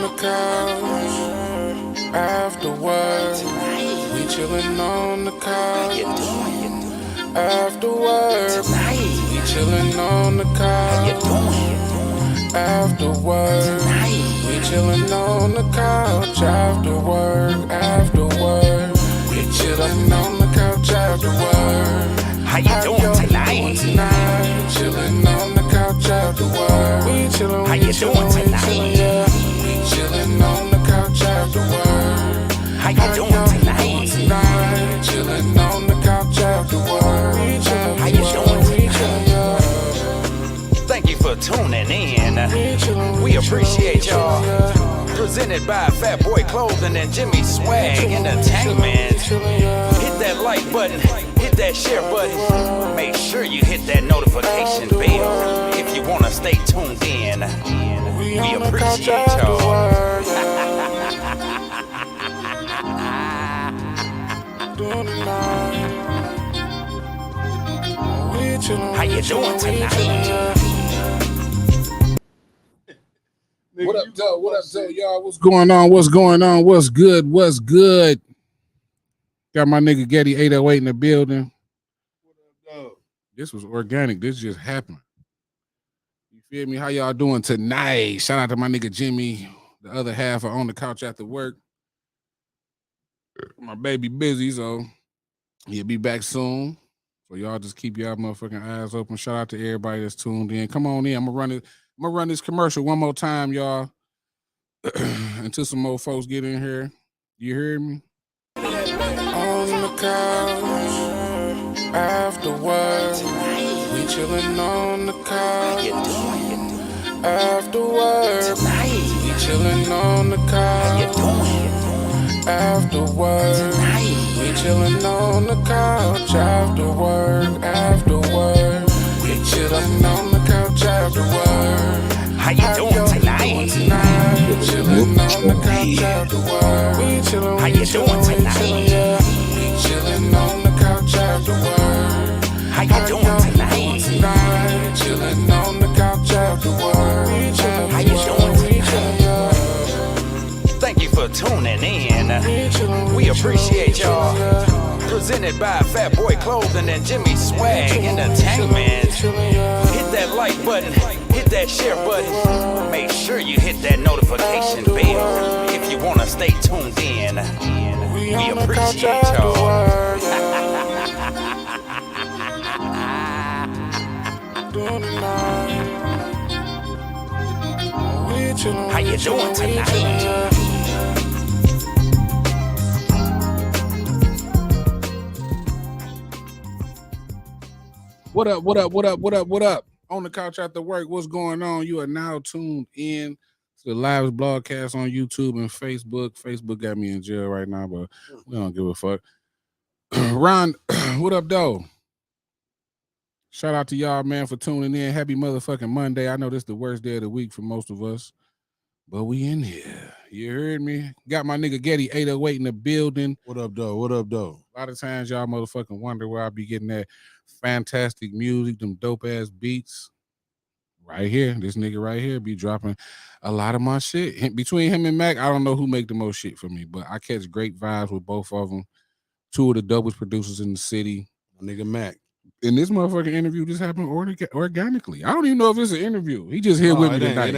the couch after work. We chillin' on the couch after work. We chillin' on the couch after work. We chillin' on the couch after work. After work. We chillin' on the couch after work. How you doing tonight? Chillin' on the couch after work. We chillin'. How you doing tonight? Yeah. We chillin' on the couch after work. How you doing tonight? Chillin' on the couch after work. How you doing tonight? Thank you for tuning in. We appreciate y'all. Presented by Fat Boy Clothing and Jimmy Swag Entertainment. Hit that like button, hit that share button. Make sure you hit that notification bell if you wanna stay tuned in. We appreciate y'all. How you doing tonight? What up, though? What up, though, y'all? What's going on? What's going on? What's good? What's good? Got my nigga Getty 808 in the building. What up, though? This was organic. This just happened. You feel me? How y'all doing tonight? Shout out to my nigga Jimmy. The other half are on the couch after work. My baby busy, so he'll be back soon. So y'all just keep y'all motherfucking eyes open. Shout out to everybody that's tuned in. Come on in. I'm gonna run this commercial one more time, y'all. Until some more folks get in here. You hear me? On the couch after work. We chillin' on the couch after work. We chillin' on the couch after work. We chillin' on the couch after work. After work. We chillin' on the couch after work. How you doing tonight? Chillin' on the couch after work. We chillin'. How you doing tonight? We chillin' on the couch after work. How you doing tonight? Chillin' on the couch after work. How you doing tonight? Thank you for tuning in. We appreciate y'all. Presented by Fat Boy Clothing and Jimmy Swag Entertainment. Hit that like button, hit that share button. Make sure you hit that notification bell if you wanna stay tuned in. We appreciate y'all. How you doing tonight? What up, what up, what up, what up, what up? On the couch after work, what's going on? You are now tuned in to the live broadcast on YouTube and Facebook. Facebook got me in jail right now, but we don't give a fuck. Ron, what up, though? Shout out to y'all, man, for tuning in. Happy motherfucking Monday. I know this is the worst day of the week for most of us, but we in here. You heard me? Got my nigga Getty 808 in the building. What up, though? What up, though? A lot of times y'all motherfucking wonder where I be getting that fantastic music, them dope ass beats. Right here, this nigga right here be dropping a lot of my shit. Between him and Mac, I don't know who make the most shit for me, but I catch great vibes with both of them. Two of the dopest producers in the city. My nigga Mac. And this motherfucking interview just happened organically. I don't even know if it's an interview. He just here with me tonight.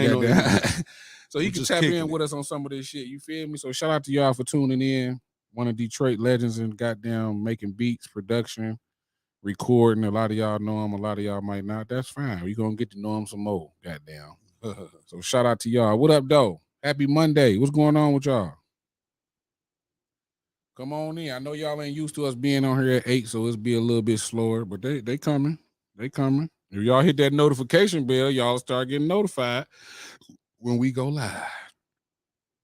So he can tap in with us on some of this shit. You feel me? So shout out to y'all for tuning in. One of Detroit legends and goddamn making beats, production, recording. A lot of y'all know him. A lot of y'all might not. That's fine. We gonna get to know him some more. Goddamn. So shout out to y'all. What up, though? Happy Monday. What's going on with y'all? Come on in. I know y'all ain't used to us being on here at 8, so it's be a little bit slower, but they coming. They coming. If y'all hit that notification bell, y'all start getting notified when we go live.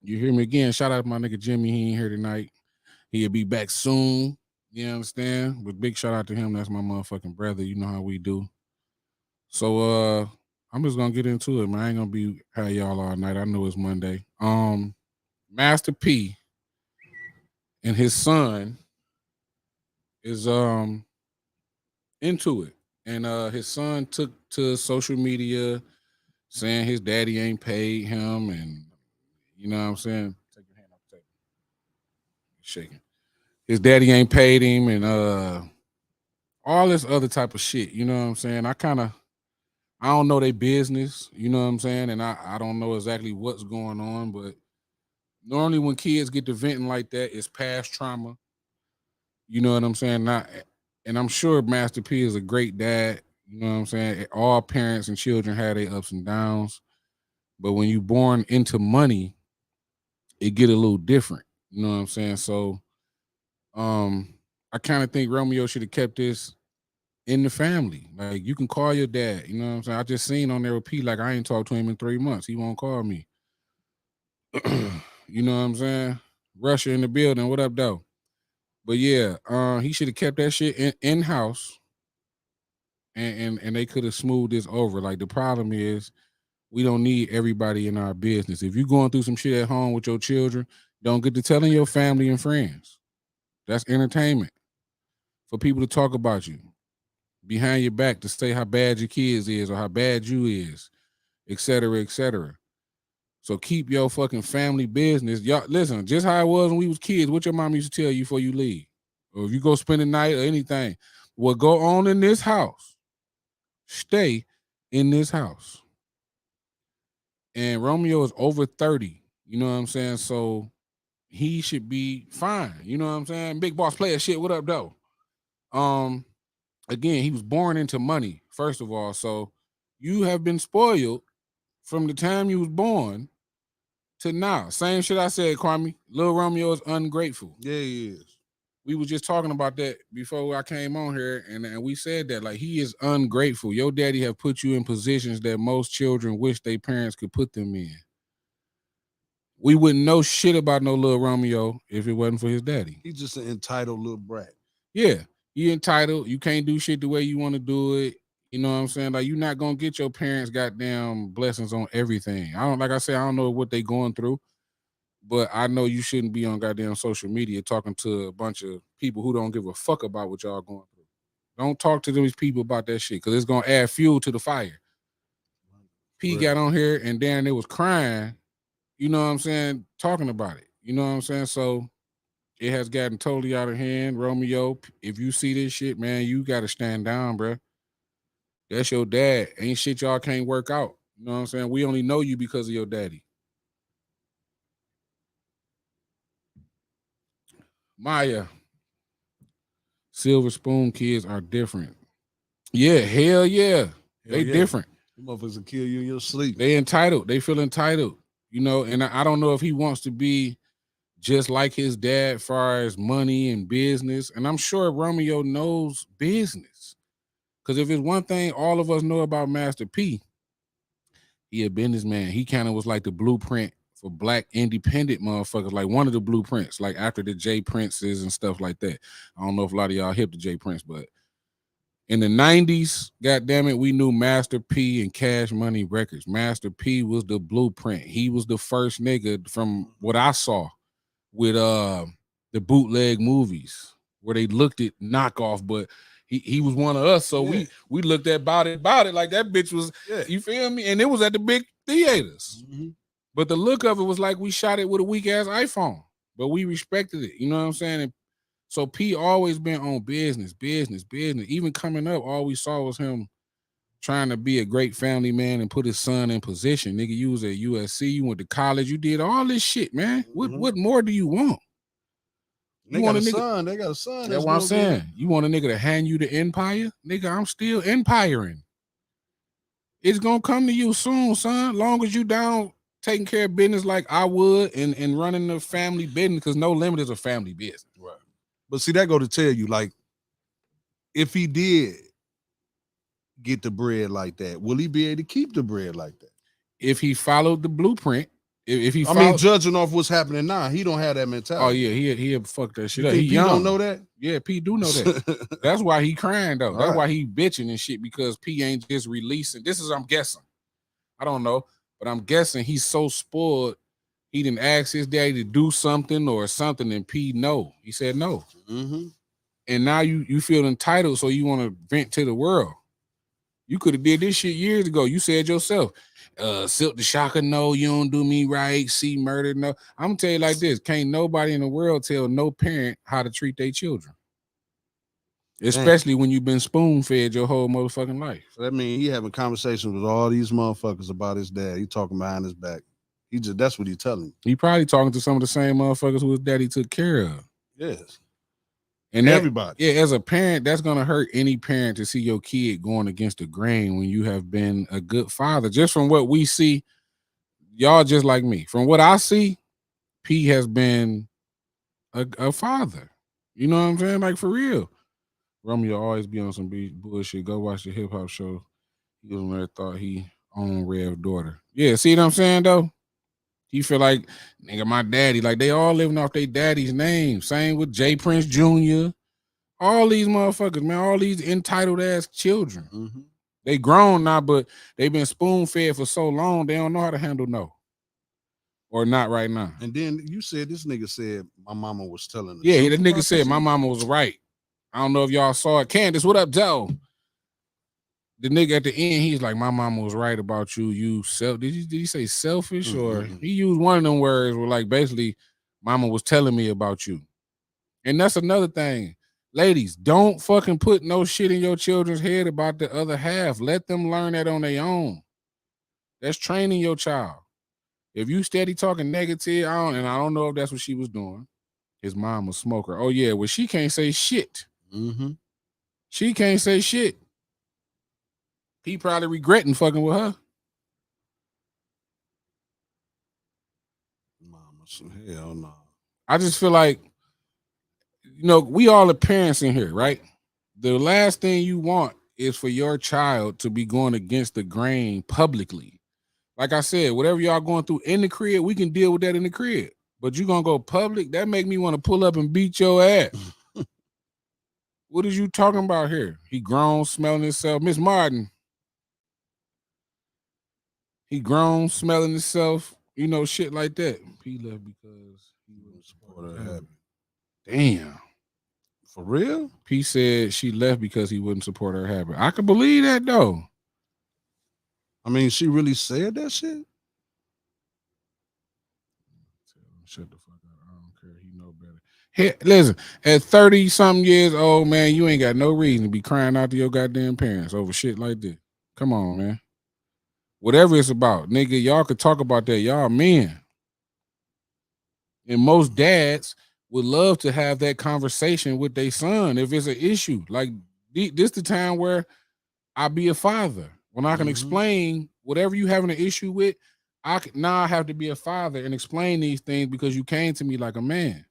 You hear me again? Shout out to my nigga Jimmy. He ain't here tonight. He'll be back soon. You understand? But big shout out to him. That's my motherfucking brother. You know how we do. So I'm just gonna get into it, man. I ain't gonna be have y'all all night. I know it's Monday. Master P and his son is into it. And his son took to social media saying his daddy ain't paid him, and You know what I'm saying? Take your hand off the table. Shaking. His daddy ain't paid him and all this other type of shit. You know what I'm saying? I don't know their business, you know what I'm saying? And I don't know exactly what's going on, but normally when kids get to venting like that, it's past trauma. You know what I'm saying? Not, and I'm sure Master P is a great dad. You know what I'm saying? All parents and children have their ups and downs. But when you born into money, it get a little different. You know what I'm saying? So I kind of think Romeo should have kept this in the family. Like you can call your dad. You know what I'm saying? I just seen on there with P, like I ain't talked to him in 3 months. He won't call me. You know what I'm saying? Russia in the building. What up, though? But yeah, he should have kept that shit in house, and they could have smoothed this over. Like the problem is, we don't need everybody in our business. If you're going through some shit at home with your children, don't get to telling your family and friends. That's entertainment for people to talk about you behind your back to say how bad your kids is or how bad you is, et cetera, et cetera. So keep your fucking family business. Y'all listen, just how it was when we was kids, what your mom used to tell you before you leave. Or if you go spend the night or anything, what go on in this house, stay in this house. And Romeo is over 30. You know what I'm saying? So he should be fine. You know what I'm saying? Big boss player shit. What up, though? Um, Again, he was born into money, first of all. So you have been spoiled from the time you was born to now. Same shit I said, Kwame. Lil Romeo is ungrateful. Yeah, he is. We was just talking about that before I came on here, and we said that like he is ungrateful. Your daddy have put you in positions that most children wish their parents could put them in. We wouldn't know shit about no Lil Romeo if it wasn't for his daddy. He's just an entitled little brat. Yeah, you entitled. You can't do shit the way you want to do it. You know what I'm saying? Like you're not gonna get your parents' goddamn blessings on everything. Like I said, I don't know what they going through. But I know you shouldn't be on goddamn social media talking to a bunch of people who don't give a fuck about what y'all going through. Don't talk to these people about that shit because it's gonna add fuel to the fire. P got on here and Darren, it was crying. You know what I'm saying? Talking about it. You know what I'm saying? So it has gotten totally out of hand. Romeo, if you see this shit, man, you gotta stand down, bro. That's your dad. Ain't shit y'all can't work out. You know what I'm saying? We only know you because of your daddy. Maya, Silver Spoon kids are different. Yeah, hell yeah. They different. Them motherfuckers will kill you in your sleep. They entitled. They feel entitled. You know, and I don't know if he wants to be just like his dad as far as money and business. And I'm sure Romeo knows business. Because if it's one thing all of us know about Master P, he a businessman. He kind of was like the blueprint for black independent motherfuckers, like one of the blueprints, like after the J Princes and stuff like that. I don't know if a lot of y'all hip to J Prince, but in the 90s, goddamn it, we knew Master P and Cash Money Records. Master P was the blueprint. He was the first nigga from what I saw with the bootleg movies where they looked at knockoff, but he was one of us. So we looked at about it like that bitch was, you feel me? And it was at the big theaters. Mm-hmm. But the look of it was like we shot it with a weak ass iPhone, but we respected it. You know what I'm saying? And so P always been on business. Even coming up, all we saw was him trying to be a great family man and put his son in position. Nigga, you was at USC, you went to college, you did all this shit, man. Mm-hmm. What more do you want? They got a son. They got a son. That's what I'm saying. You want a nigga to hand you the empire? Nigga, I'm still empiring. It's gonna come to you soon, son. Long as you down taking care of business like I would and running the family business, because No Limit is a family business. Right. But see, that go to tell you, like, if he did get the bread like that, will he be able to keep the bread like that? If he followed the blueprint, if he, I mean, judging off what's happening now, he don't have that mentality. Oh yeah, he fuck that shit up. He young. Don't know that. Yeah, P do know that. That's why he crying though. That's why he bitching and shit, because P ain't just releasing. This is, I'm guessing. I don't know, but I'm guessing he's so spoiled. He didn't ask his daddy to do something or something, and P no. He said no. Mm-hmm. And now you feel entitled, so you want to vent to the world. You could have did this shit years ago. You said yourself, Silk the Shocker, no, you don't do me right. See murder, no. I'm gonna tell you like this: can't nobody in the world tell no parent how to treat their children, especially when you've been spoon fed your whole motherfucking life. So that means he having conversations with all these motherfuckers about his dad. He talking behind his back. That's what he telling. He probably talking to some of the same motherfuckers who his daddy took care of. Yes. And everybody. Yeah, as a parent, that's gonna hurt any parent to see your kid going against the grain when you have been a good father. Just from what we see, y'all just like me. From what I see, P has been a father. You know what I'm saying? Like for real. Romeo always be on some bullshit. Go watch the hip hop show. He was there thought he owned Rev's daughter. Yeah, see what I'm saying though? He feel like, nigga, my daddy. Like they all living off their daddy's name. Same with Jay Prince Jr. All these motherfuckers, man, all these entitled ass children. Mm-hmm. They grown now, but they been spoon fed for so long, they don't know how to handle no. Or not right now. And then you said this nigga said my mama was telling the Yeah, truth that nigga about said this my shit? mama was right. I don't know if y'all saw it. Candace, what up, Joe? The nigga at the end, he's like, my mama was right about you. You did he say selfish? Or he used one of them words where like basically mama was telling me about you. And that's another thing. Ladies, don't fucking put no shit in your children's head about the other half. Let them learn that on their own. That's training your child. If you steady talking negative, I don't know if that's what she was doing. His mom was a smoker. Oh yeah, well she can't say shit. Mm-hmm. She can't say shit. He probably regretting fucking with her. Mama, so hell no. I just feel like, we all are parents in here, right? The last thing you want is for your child to be going against the grain publicly. Like I said, whatever y'all going through in the crib, we can deal with that in the crib. But you gonna go public, that make me want to pull up and beat your ass. What is you talking about here? He grown, smelling himself. Miss Martin. He grown, smelling himself, shit like that. He left because he wouldn't support her habit. Damn. For real? P said she left because he wouldn't support her habit. I can believe that though. I mean, she really said that shit? Shut the fuck up. I don't care. He know better. Hey, listen, at 30-something years old, man, you ain't got no reason to be crying out to your goddamn parents over shit like this. Come on, man. Whatever it's about, nigga, y'all could talk about that. Y'all men. And most dads would love to have that conversation with their son if it's an issue. Like, this the time where I be a father. When I can explain whatever you having an issue with, I have to be a father and explain these things because you came to me like a man.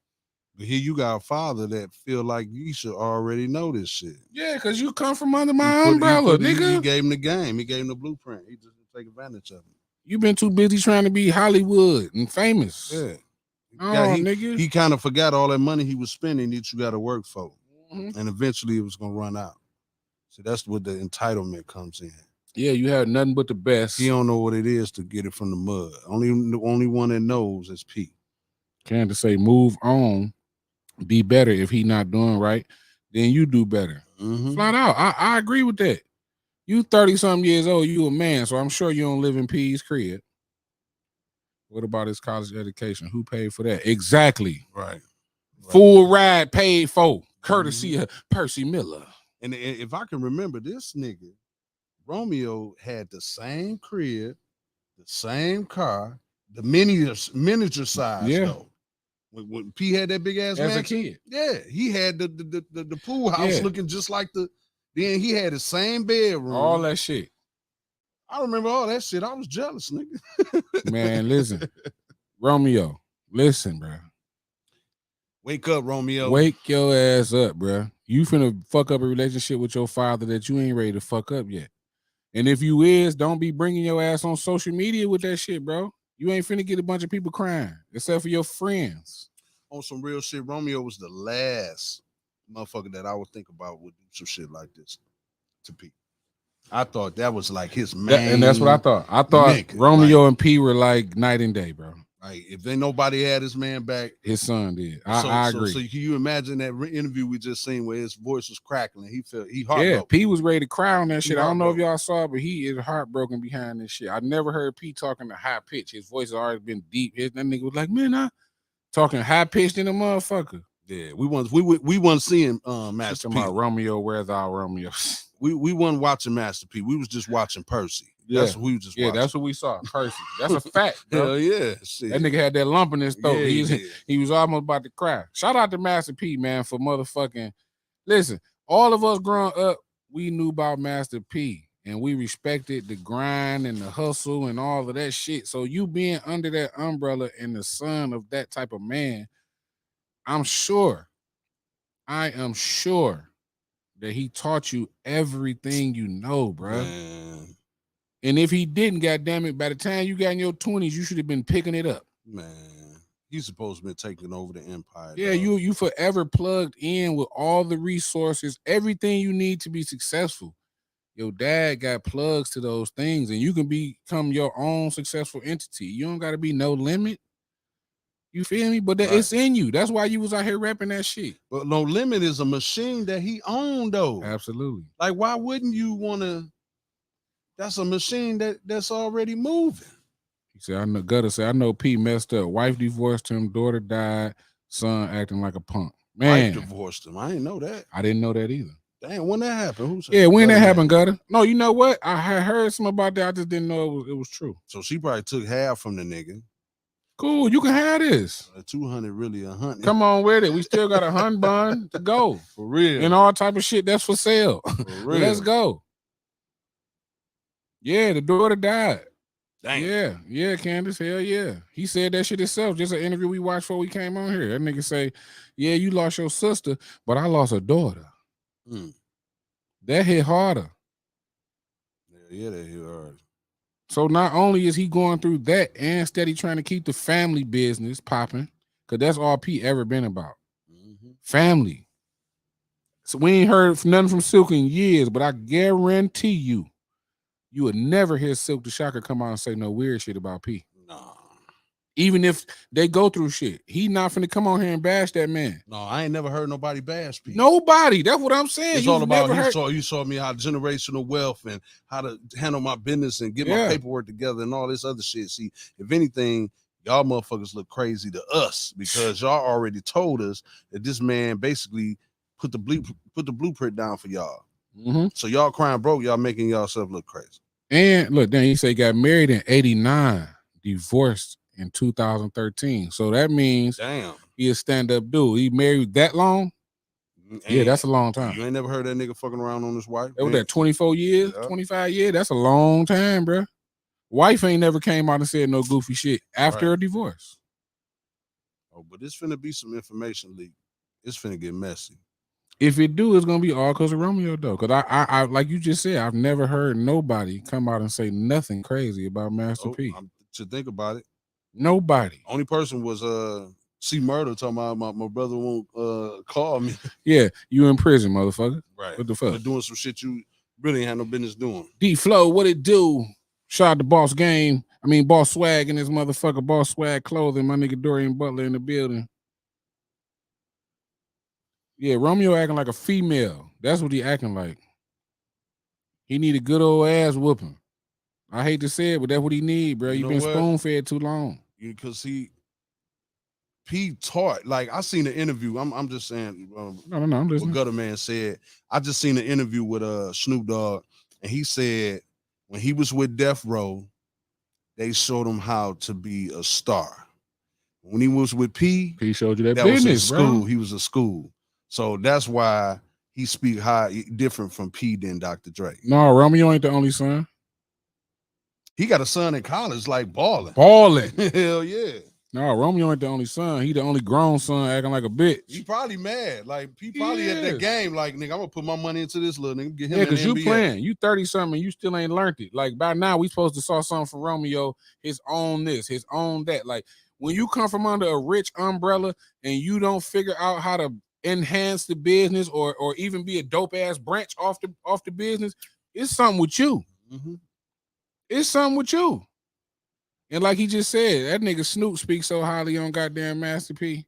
But here you got a father that feel like you should already know this shit. Yeah, because you come from under my umbrella, nigga. He gave him the game. He gave him the blueprint. He just take advantage of it. You been too busy trying to be Hollywood and famous. Yeah. Nigga. He kind of forgot all that money he was spending that you got to work for. Mm-hmm. And eventually it was going to run out. So that's what the entitlement comes in. Yeah, you have nothing but the best. He don't know what it is to get it from the mud. The only one that knows is P. Candace say, move on. Be better. If he not doing right, then you do better. Mm-hmm. Flat out. I agree with that. You 30-something years old, you a man, so I'm sure you don't live in P's crib. What about his college education? Who paid for that? Exactly. Right. Full ride paid for, courtesy of Percy Miller. And if I can remember, this nigga, Romeo, had the same crib, the same car, the miniature size though. When P had that big ass as mansion, a kid, yeah, he had the pool house looking just like the. Then he had the same bedroom, all that shit. I remember all that shit. I was jealous, nigga. Man, listen, Romeo, listen, bro. Wake up, Romeo. Wake your ass up, bro. You finna fuck up a relationship with your father that you ain't ready to fuck up yet. And if you is, don't be bringing your ass on social media with that shit, bro. You ain't finna get a bunch of people crying, except for your friends. On some real shit, Romeo was the last motherfucker that I would think about would do some shit like this to P. I thought that was like his main. And that's what I thought. I thought nigga, Romeo and P were like night and day, bro. Like if they nobody had his man back, his son did. I agree. So can you imagine that interview we just seen where his voice was crackling? He heartbroken. Yeah, P was ready to cry on that shit. I don't know if y'all saw it, but he is heartbroken behind this shit. I never heard P talking to high pitch. His voice has always been deep. That nigga was like, man, I talking high pitched in a motherfucker. Yeah, we wasn't seeing Master P. About Romeo, where's our Romeo? we wasn't watching Master P. We was just watching Percy. Yeah. That's what we was just watching. That's what we saw. Percy. That's a fact, bro. Hell yeah. Shit. That nigga had that lump in his throat. Yeah, he was almost about to cry. Shout out to Master P, man, for motherfucking. Listen, all of us growing up, we knew about Master P. And we respected the grind and the hustle and all of that shit. So you being under that umbrella and the son of that type of man, I am sure that he taught you everything you know, bro. Man. And if he didn't, goddamn it, by the time you got in your 20s, you should have been picking it up. Man, he's supposed to be taking over the empire. Yeah, you forever plugged in with all the resources, everything you need to be successful. Your dad got plugs to those things, and you can become your own successful entity. You don't got to be no limit. You feel me? But it's in you. That's why you was out here rapping that shit. But No Limit is a machine that he owned, though. Absolutely. Like, why wouldn't you want to? That's a machine that's already moving. He said, I know Gutter said, I know P messed up. Wife divorced him, daughter died, son acting like a punk. Man. Wife divorced him. I didn't know that. I didn't know that either. Damn, when that happened? Who said when that happened, Gutter? No, you know what? I had heard some about that. I just didn't know it was true. So she probably took half from the nigga. Cool, you can have this. 200, really 100. Come on with it. We still got a hun bun to go. For real. And all type of shit that's for sale. For real. Let's go. Yeah, the daughter died. Damn. Yeah, Candace. Hell yeah. He said that shit himself. Just an interview we watched before we came on here. That nigga say, yeah, you lost your sister, but I lost a daughter. That hit harder. Yeah, that hit harder. So not only is he going through that and steady trying to keep the family business popping, because that's all P ever been about. Family. So we ain't heard nothing from Silk in years, but I guarantee you would never hear Silk the Shocker come out and say no weird shit about P. Nah. Even if they go through shit. He not finna come on here and bash that man. No, I ain't never heard nobody bash P. Nobody. That's what I'm saying. It's all about you saw me how generational wealth and how to handle my business and get my paperwork together and all this other shit. See, if anything, y'all motherfuckers look crazy to us because y'all already told us that this man basically put the blueprint down for y'all. So y'all crying broke, y'all making yourself look crazy. And look, then he say he got married in 89, divorced in 2013. So that means he a stand-up dude. He married that long? Yeah, that's a long time. You ain't never heard that nigga fucking around on his wife? That was that 24 years, 25 years? That's a long time, bro. Wife ain't never came out and said no goofy shit after a divorce. Oh, but it's finna be some information leak. It's finna get messy. If it do, it's gonna be all because of Romeo, though. Because I like you just said, I've never heard nobody come out and say nothing crazy about Master P. To think about it, nobody. Only person was C Murder talking about my brother won't call me. Yeah, you in prison, motherfucker. Right. What the fuck? You're doing some shit you really ain't had no business doing. D Flow, what it do? Shout out to Boss Game. I mean Boss Swag in this motherfucker. Boss Swag Clothing. My nigga Dorian Butler in the building. Yeah, Romeo acting like a female. That's what he acting like. He need a good old ass whooping. I hate to say it, but that's what he need, bro. You been spoon fed too long. Because P taught. Like I seen an interview. I'm just saying. No, I'm listening. What Gutter Man said. I just seen an interview with Snoop Dogg, and he said when he was with Death Row, they showed him how to be a star. When he was with P, he showed you that business, was in school. Bro. He was a school. So that's why he speak different from P than Dr. Dre. No, Romeo ain't the only son. He got a son in college, like balling. Hell yeah. No, Romeo ain't the only son. He the only grown son acting like a bitch. He probably mad. Like, he probably at that game, like, nigga, I'm going to put my money into this little nigga. Get him because you playing. You 30-something, you still ain't learned it. Like, by now, we supposed to saw something from Romeo, his own this, his own that. Like, when you come from under a rich umbrella and you don't figure out how to enhance the business or even be a dope-ass branch off the business, it's something with you. It's something with you. And like he just said, that nigga Snoop speaks so highly on goddamn Master P.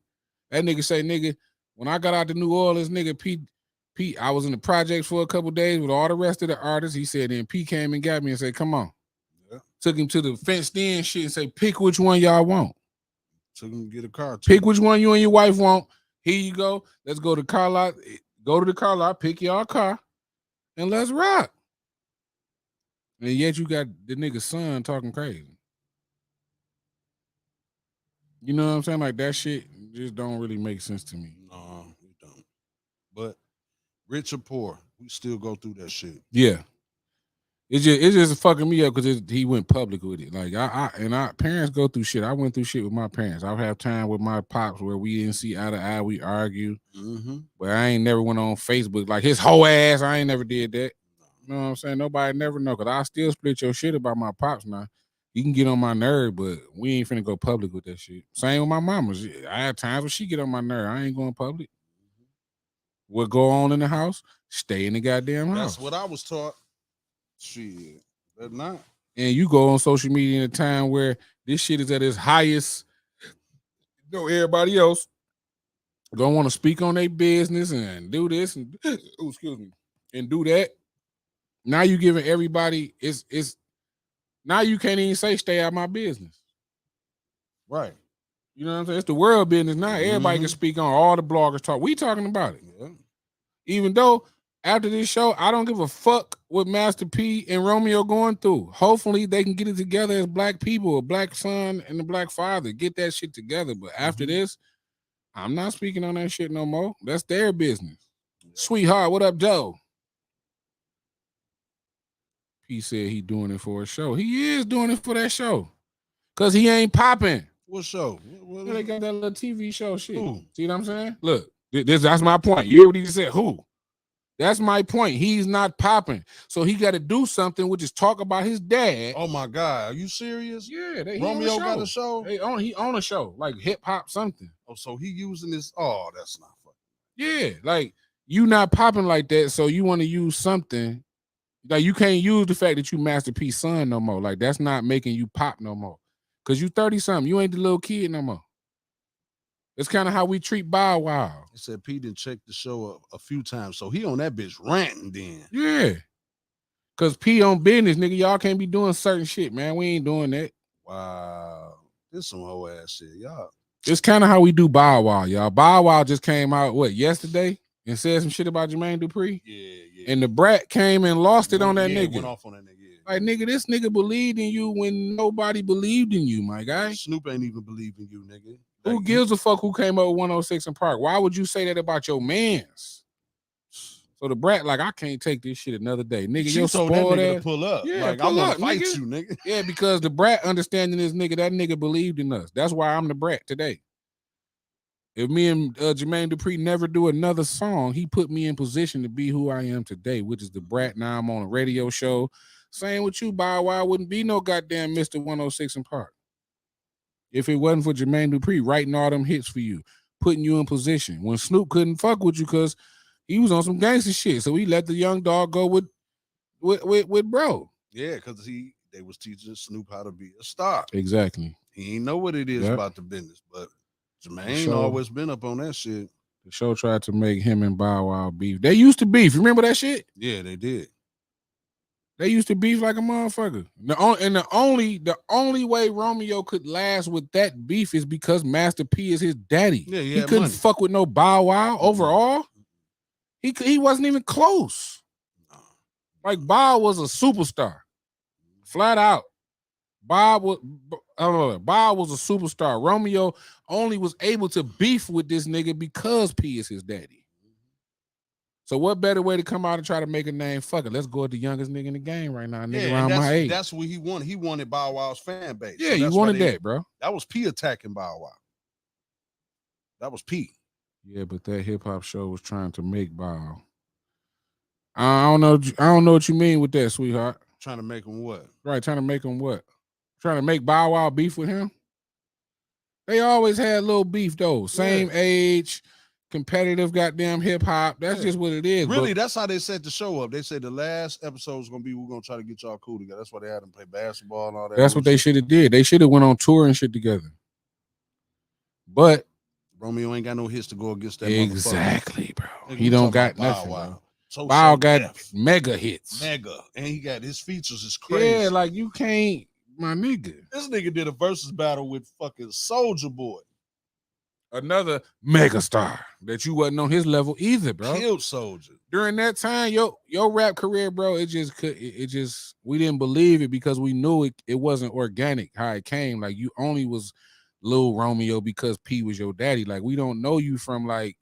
That nigga say, nigga, when I got out to New Orleans, nigga, Pete, I was in the projects for a couple days with all the rest of the artists. He said, then P came and got me and said, come on. Yeah. Took him to the fenced in shit and say, pick which one y'all want. Took him to get a car. Pick which one you and your wife want. Here you go. Let's go to the car lot. Go to the car lot, pick y'all car, and let's rock. And yet you got the nigga's son talking crazy. You know what I'm saying? Like that shit just don't really make sense to me. No, it don't. But rich or poor, we still go through that shit. Yeah. It's just fucking me up because he went public with it. Like our parents go through shit. I went through shit with my parents. I have time with my pops where we didn't see eye to eye. We argue, but I ain't never went on Facebook like his whole ass. I ain't never did that. You know what I'm saying? Nobody never know because I still split your shit about my pops now. You can get on my nerve, but we ain't finna go public with that shit. Same with my mama. I have times when she get on my nerve. I ain't going public. What go on in the house? Stay in the goddamn house. That's what I was taught. Shit, but not. And you go on social media in a time where this shit is at its highest. You know, everybody else gonna want to speak on their business and do this and and do that. Now you giving everybody it's now you can't even say stay out my business. Right. You know what I'm saying? It's the world business now. Everybody can speak on, all the bloggers talk. We talking about it. Yeah. Even though after this show, I don't give a fuck what Master P and Romeo going through. Hopefully they can get it together as black people, a black son and a black father. Get that shit together. But after this, I'm not speaking on that shit no more. That's their business. Yeah. Sweetheart, what up, Joe? P said he doing it for a show. He is doing it for that show. Because he ain't popping. What show? What they got that little TV show shit. Who? See what I'm saying? Look, that's my point. You hear what he said? Who? That's my point. He's not popping. So he got to do something, which is talk about his dad. Oh, my God. Are you serious? Yeah. Romeo got a show? He on a show, like hip-hop something. Oh, so he using this. Oh, that's not funny. Yeah, like you not popping like that, so you want to use something. Like you can't use the fact that you Master P's son no more. Like that's not making you pop no more. Because you 30-something. You ain't the little kid no more. It's kind of how we treat Bow Wow. He said P didn't check the show a few times, so he on that bitch ranting then. Yeah. Because P on business, nigga. Y'all can't be doing certain shit, man. We ain't doing that. Wow. This some whole ass shit, y'all. It's kind of how we do Bow Wow, y'all. Bow Wow just came out, yesterday? And said some shit about Jermaine Dupri? Yeah. And the brat came and lost it on that nigga. Went off on that nigga. Like, nigga, this nigga believed in you when nobody believed in you, my guy. Snoop ain't even believed in you, nigga. Who gives a fuck who came up with 106 in Park? Why would you say that about your mans? So the brat, like, I can't take this shit another day. Nigga, you told that nigga to pull up. Yeah, like, I want to fight you, nigga. Yeah, because the brat understanding this nigga, that nigga believed in us. That's why I'm the brat today. If me and Jermaine Dupri never do another song, he put me in position to be who I am today, which is the brat. Now I'm on a radio show. Same with you, Bow Wow. Wouldn't be no goddamn Mr. 106 in Park. If it wasn't for Jermaine Dupri writing all them hits for you, putting you in position. When Snoop couldn't fuck with you because he was on some gangster shit. So he let the young dog go with bro. Yeah, because they was teaching Snoop how to be a star. Exactly. He ain't know what it is about the business, but Jermaine always been up on that shit. The show tried to make him and Bow Wow beef. They used to beef. Remember that shit? Yeah, they did. They used to beef like a motherfucker. The only way Romeo could last with that beef is because Master P is his daddy. Yeah, he couldn't fuck with no Bow Wow overall. He wasn't even close. Like Bow was a superstar, flat out. Bob was a superstar. Romeo only was able to beef with this nigga because P is his daddy. So what better way to come out and try to make a name? Fuck it, let's go at the youngest nigga in the game right now, nigga around my age. That's what he wanted. He wanted Bow Wow's fan base. Yeah, you wanted that, bro. That was P attacking Bow Wow. That was P. Yeah, but that hip hop show was trying to make Bow. I don't know what you mean with that, sweetheart. Trying to make him what? Right, trying to make him what? Trying to make Bow Wow beef with him? They always had little beef though. Same age. competitive goddamn hip hop. That's just what it is. Really, that's how they set the show up. They said the last episode is gonna be we're gonna try to get y'all cool together. That's why they had them play basketball and all that. That's what they should have did. They should have went on tour and shit together. But Romeo ain't got no hits to go against that exactly, bro. Nigga, he don't got nothing. Wow. So Bow got mega hits. Mega. And he got his features is crazy. Yeah, like you can't, my nigga. This nigga did a versus battle with fucking Soulja Boy. Another mega star that you wasn't on his level either, bro. Killed Soulja. During that time, your rap career, bro, it just we didn't believe it because we knew it wasn't organic how it came. Like you only was Lil Romeo because P was your daddy. Like we don't know you from like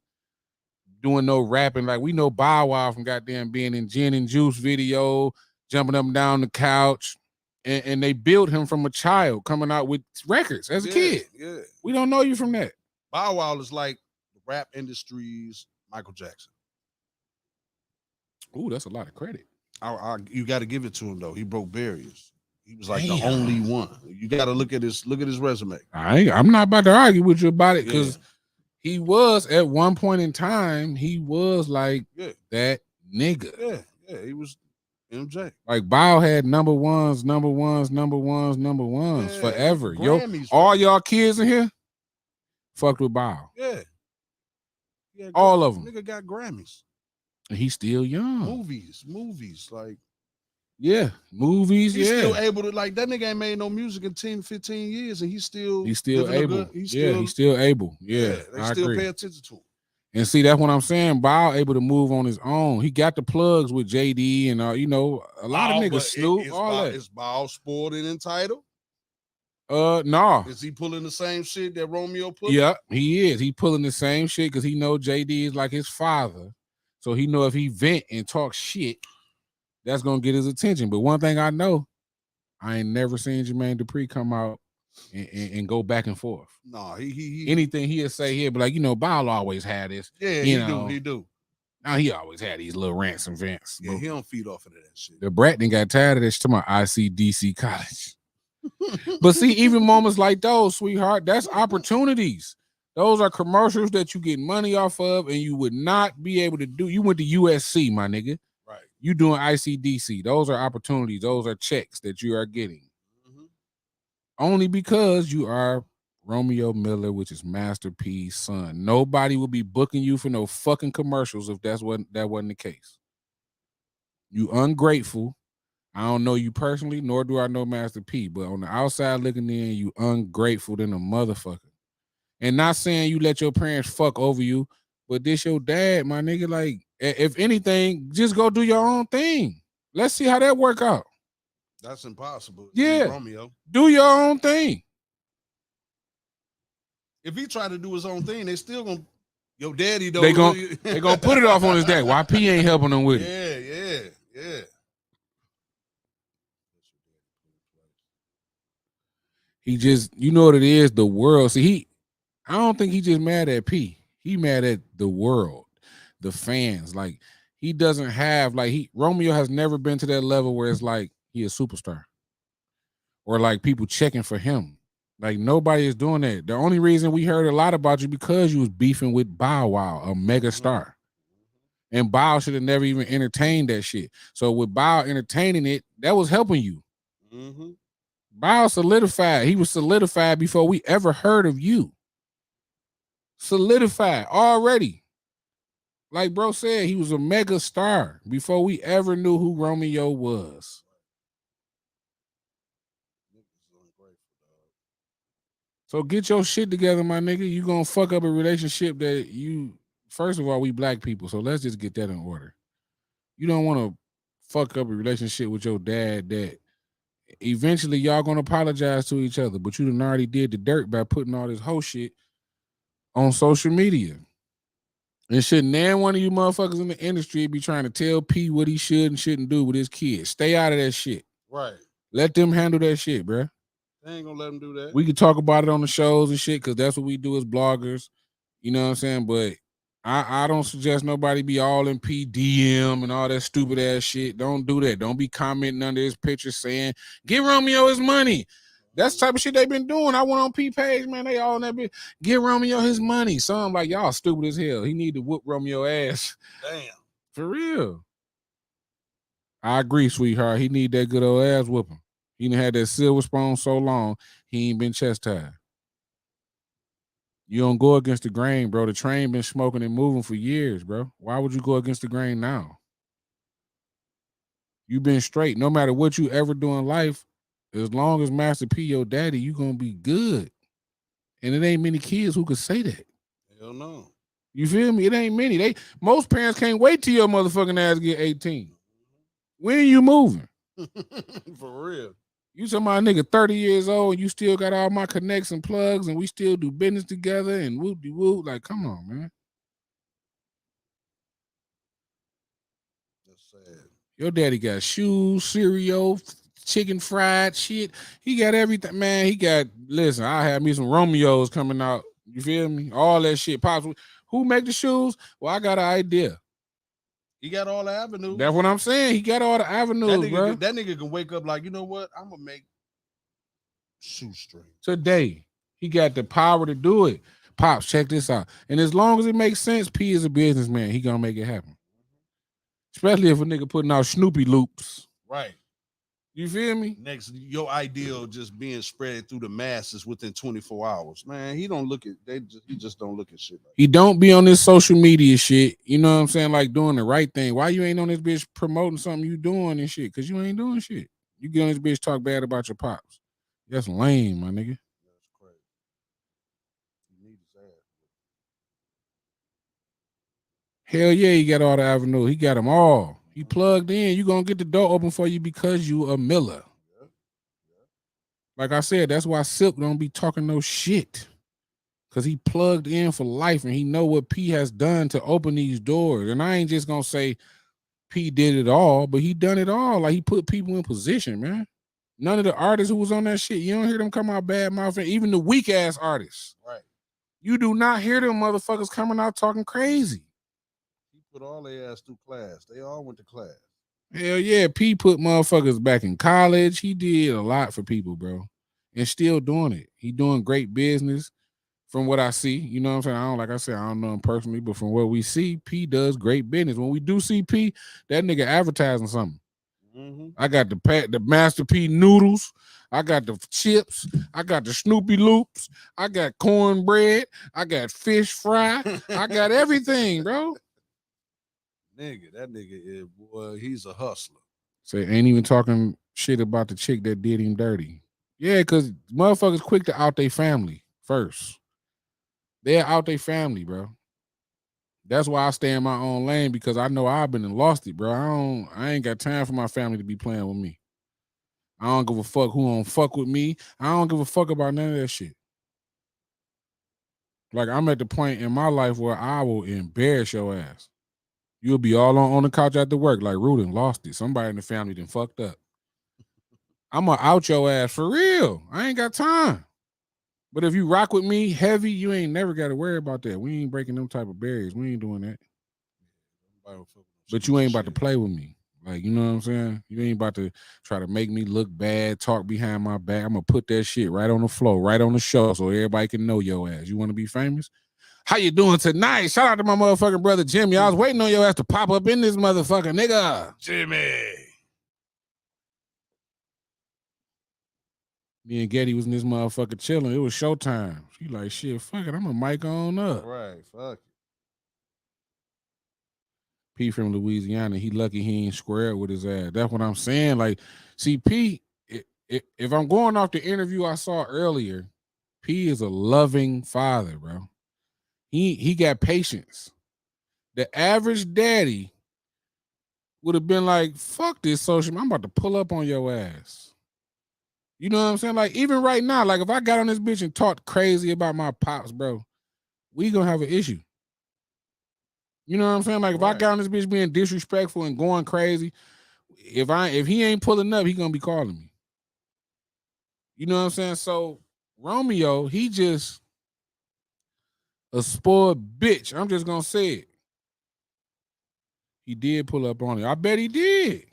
doing no rapping. Like we know Bow Wow from goddamn being in Gin and Juice video, jumping up and down the couch. And they built him from a child coming out with records as a kid. Yeah. We don't know you from that. Bow Wow is like the rap industry's Michael Jackson. Ooh, that's a lot of credit. You got to give it to him though. He broke barriers. He was like the only one. You got to look at his resume. I'm not about to argue with you about it because he was at one point in time. He was like that nigga. Yeah. He was MJ. Like Bow had number ones forever. All y'all kids in here fucked with Bow. Yeah. All of them. Nigga got Grammys. And he's still young. Movies, like movies. He's still able to, like, that nigga ain't made no music in 10, 15 years, and he's still able. He's still able. Yeah, they still pay attention to him. And see, that's what I'm saying. Bow able to move on his own. He got the plugs with JD and a lot of niggas Snoop. That. Is Bow spoiled and entitled? No. Is he pulling the same shit that Romeo put? Yeah, he is. He pulling the same shit because he know JD is like his father. So he know if he vent and talk shit, that's gonna get his attention. But one thing I know, I ain't never seen Jermaine Dupri come out and go back and forth. No, he anything he'll say here, but like, Bow always had this. Yeah, he do. Now he always had these little rants and vents. Yeah, he don't feed off of that shit. The brat done got tired of this to my ICDC college. But see, even moments like those, sweetheart, that's opportunities. Those are commercials that you get money off of and you would not be able to do. You went to USC, my nigga. Right. You doing ICDC. Those are opportunities. Those are checks that you are getting. Mm-hmm. Only because you are Romeo Miller, which is Master P's son. Nobody will be booking you for no fucking commercials if that wasn't the case. You ungrateful. I don't know you personally, nor do I know Master P, but on the outside looking in, you ungrateful than a motherfucker. And not saying you let your parents fuck over you, but this your dad, my nigga. Like, if anything, just go do your own thing. Let's see how that work out. That's impossible. Yeah, Romeo. Do your own thing. If he try to do his own thing, they still gonna. Your daddy though. They gonna put it off on his dad. Why P ain't helping him with it? Yeah. He just, you know what it is, the world. See, I don't think he just mad at P. He mad at the world, the fans. Like, he doesn't have, like, Romeo has never been to that level where it's like he a superstar. Or like people checking for him. Like, nobody is doing that. The only reason we heard a lot about you because you was beefing with Bow Wow, a mega star. And Bow should have never even entertained that shit. So with Bow entertaining it, that was helping you. Mm-hmm. Bow solidified. He was solidified before we ever heard of you. Solidified already. Like bro said, he was a mega star before we ever knew who Romeo was. So get your shit together, my nigga. You gonna fuck up a relationship that you, first of all, we black people, so let's just get that in order. You don't want to fuck up a relationship with your dad that eventually y'all gonna apologize to each other, but you done already did the dirt by putting all this whole shit on social media. And shouldn't none one of you motherfuckers in the industry be trying to tell P what he should and shouldn't do with his kids. Stay out of that shit. Right. Let them handle that shit, bruh. They ain't gonna let them do that. We could talk about it on the shows and shit because that's what we do as bloggers. You know what I'm saying? But I don't suggest nobody be all in PDM and all that stupid ass shit. Don't do that. Don't be commenting under his picture saying, "Give Romeo his money." That's the type of shit they been doing. I went on P page, man. They all in that bitch. Get Romeo his money. So I'm like, y'all stupid as hell. He need to whoop Romeo ass. Damn. For real. I agree, sweetheart. He need that good old ass whooping. He done had that silver spoon so long, he ain't been chastised. You don't go against the grain, bro. The train been smoking and moving for years, bro. Why would you go against the grain now? You been straight. No matter what you ever do in life, as long as Master P your daddy, you gonna be good. And it ain't many kids who could say that. Hell no. You feel me? It ain't many. Most parents can't wait till your motherfucking ass get 18. When are you moving? For real. You talking about a nigga 30 years old and you still got all my connects and plugs and we still do business together and whoop-de-whoop. Like, come on, man. That's sad. Your daddy got shoes, cereal, chicken fried shit. He got everything, man. Listen, I have me some Romeos coming out. You feel me? All that shit. Pops, who make the shoes? Well, I got an idea. He got all the avenues. That's what I'm saying. He got all the avenues, bro. That nigga can wake up like, you know what? I'm gonna make shoestring. Today, he got the power to do it. Pops, check this out. And as long as it makes sense, P is a businessman. He gonna make it happen. Especially if a nigga putting out Snoopy loops. Right. You feel me? Next, your ideal just being spread through the masses within 24 hours. Man, he just don't look at shit like that. He don't be on this social media shit. You know what I'm saying? Like doing the right thing. Why you ain't on this bitch promoting something you doing and shit? Cause you ain't doing shit. You get on this bitch talk bad about your pops. That's lame, my nigga. That's crazy. He needs his ass. Hell yeah, he got all the avenues. He got them all. He plugged in. You gonna get the door open for you because you a Miller. Like I said, that's why Silk don't be talking no shit. Cause he plugged in for life and he know what P has done to open these doors. And I ain't just gonna say P did it all, but he done it all. Like he put people in position, man. None of the artists who was on that shit, you don't hear them come out bad mouth. Even the weak ass artists. Right. You do not hear them motherfuckers coming out talking crazy. He put all their ass through class. They all went to class. Hell yeah, P put motherfuckers back in college. He did a lot for people, bro. And still doing it. He doing great business from what I see. You know what I'm saying? I don't know him personally, but from what we see, P does great business. When we do see P, that nigga advertising something. Mm-hmm. I got the Master P noodles. I got the chips. I got the Snoopy loops. I got cornbread. I got fish fry. I got everything, bro. That nigga is, boy, he's a hustler. Say, ain't even talking shit about the chick that did him dirty. Yeah, because motherfuckers quick to out their family first. They're out their family, bro. That's why I stay in my own lane because I know I've been and lost it, bro. I ain't got time for my family to be playing with me. I don't give a fuck who don't fuck with me. I don't give a fuck about none of that shit. Like, I'm at the point in my life where I will embarrass your ass. You'll be all on the couch after work like Rudin lost it. Somebody in the family done fucked up. I'm going to out your ass for real. I ain't got time. But if you rock with me heavy, you ain't never got to worry about that. We ain't breaking them type of barriers. We ain't doing that. But you ain't about to play with me. Like, you know what I'm saying? You ain't about to try to make me look bad, talk behind my back. I'm going to put that shit right on the floor, right on the show so everybody can know your ass. You want to be famous? How you doing tonight? Shout out to my motherfucking brother Jimmy. I was waiting on your ass to pop up in this motherfucker, nigga. Jimmy. Me and Getty was in this motherfucker chilling. It was showtime. She like, shit, fuck it. I'm a mic on up. Right, fuck it. P from Louisiana. He lucky he ain't squared with his ass. That's what I'm saying. Like, see, P, if I'm going off the interview I saw earlier, P is a loving father, bro. He got patience. The average daddy would have been like, fuck this social, I'm about to pull up on your ass. You know what I'm saying? Like, even right now, like, if I got on this bitch and talked crazy about my pops, bro, we gonna have an issue. You know what I'm saying? Like, if I got on this bitch being disrespectful and going crazy, if he ain't pulling up, he gonna be calling me. You know what I'm saying? So Romeo, he just a spoiled bitch. I'm just gonna say it. He did pull up on it. I bet he did.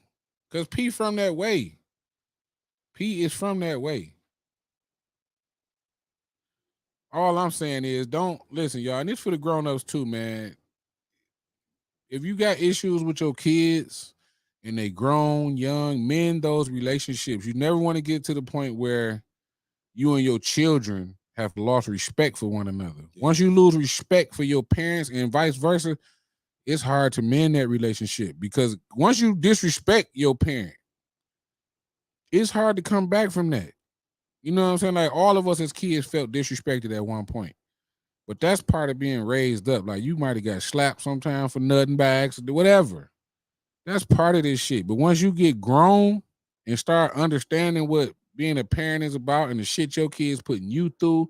Cause P from that way. P is from that way. All I'm saying is, don't listen, y'all. And this for the grown-ups too, man. If you got issues with your kids and they grown, young, mend those relationships. You never want to get to the point where you and your children have lost respect for one another. Once you lose respect for your parents and vice versa, it's hard to mend that relationship because once you disrespect your parent, it's hard to come back from that. You know what I'm saying? Like all of us as kids felt disrespected at one point. But that's part of being raised up. Like you might have got slapped sometime for nutting bags, whatever. That's part of this shit. But once you get grown and start understanding what being a parent is about and the shit your kids putting you through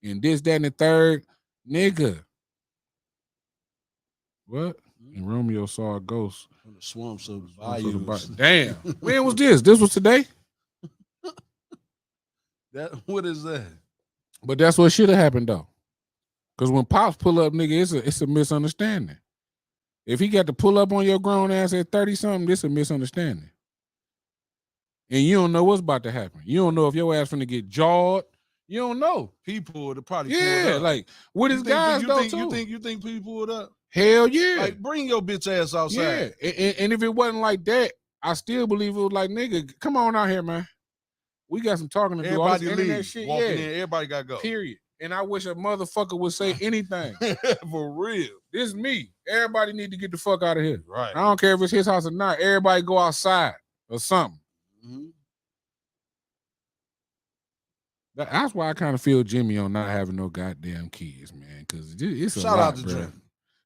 and this, that, and the third, nigga. What? And Romeo saw a ghost. From the swamps of the bayous. Damn. When was this? This was today? What is that? But that's what should have happened though. Because when Pops pull up, nigga, it's a misunderstanding. If he got to pull up on your grown ass at 30-something, this a misunderstanding. And you don't know what's about to happen. You don't know if your ass finna get jawed. You don't know. People would have probably pulled up. Like with his guys though too. You think people pulled up? Hell yeah. Like bring your bitch ass outside. Yeah. And if it wasn't like that, I still believe it was like, nigga, come on out here, man. We got some talking to do. Everybody All this internet shit. Walking in, everybody got to go. Period. And I wish a motherfucker would say anything. For real. This is me. Everybody need to get the fuck out of here. Right. I don't care if it's his house or not. Everybody go outside or something. Mm-hmm. That's why I kind of feel Jimmy on not having no goddamn kids, man. Because it's a Shout lot, out to Jimmy.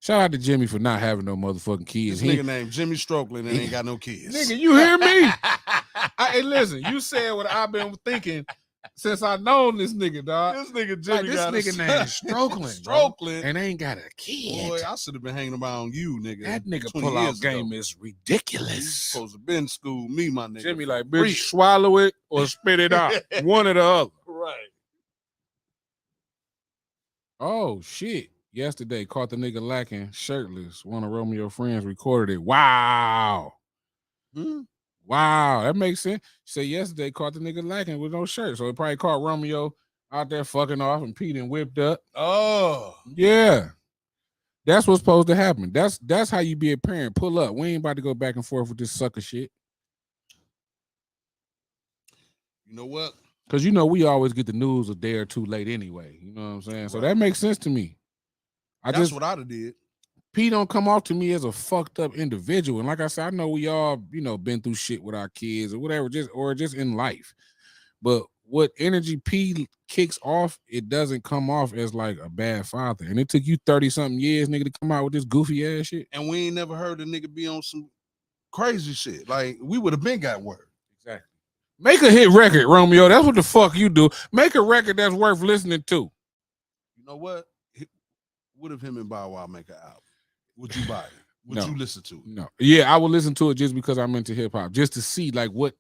Shout out to Jimmy for not having no motherfucking kids. This nigga named Jimmy Strokeland and ain't got no kids. Nigga, you hear me? Hey, listen, you said what I've been thinking since I known this nigga, dog. This nigga Jimmy like, this nigga named Strokeland. Strokeland. And ain't got a kid. Boy, I should have been hanging around you, nigga. That nigga pull-out game is ridiculous. You supposed to been school me, my nigga. Jimmy like, bitch, swallow it or spit it out. One or the other. Right. Oh, shit. Yesterday, caught the nigga lacking shirtless. One of Romeo's friends recorded it. Wow. Wow, that makes sense. She said yesterday, caught the nigga lacking with no shirt. So it probably caught Romeo out there fucking off and Pete and whipped up. Oh. Yeah. That's what's supposed to happen. That's how you be a parent. Pull up. We ain't about to go back and forth with this sucker shit. You know what? Because you know we always get the news a day or two late anyway. You know what I'm saying? Right. So that makes sense to me. That's what I'd have did. P don't come off to me as a fucked up individual. And like I said, I know we all, you know, been through shit with our kids or whatever, just in life. But what energy P kicks off, it doesn't come off as like a bad father. And it took you 30-something years, nigga, to come out with this goofy ass shit. And we ain't never heard a nigga be on some crazy shit. Like, we would have been got word. Exactly. Make a hit record, Romeo. That's what the fuck you do. Make a record that's worth listening to. You know what? What if him and Bow Wow make an album? Would you buy it? Would you listen to it? No. Yeah, I would listen to it just because I'm into hip hop, just to see like what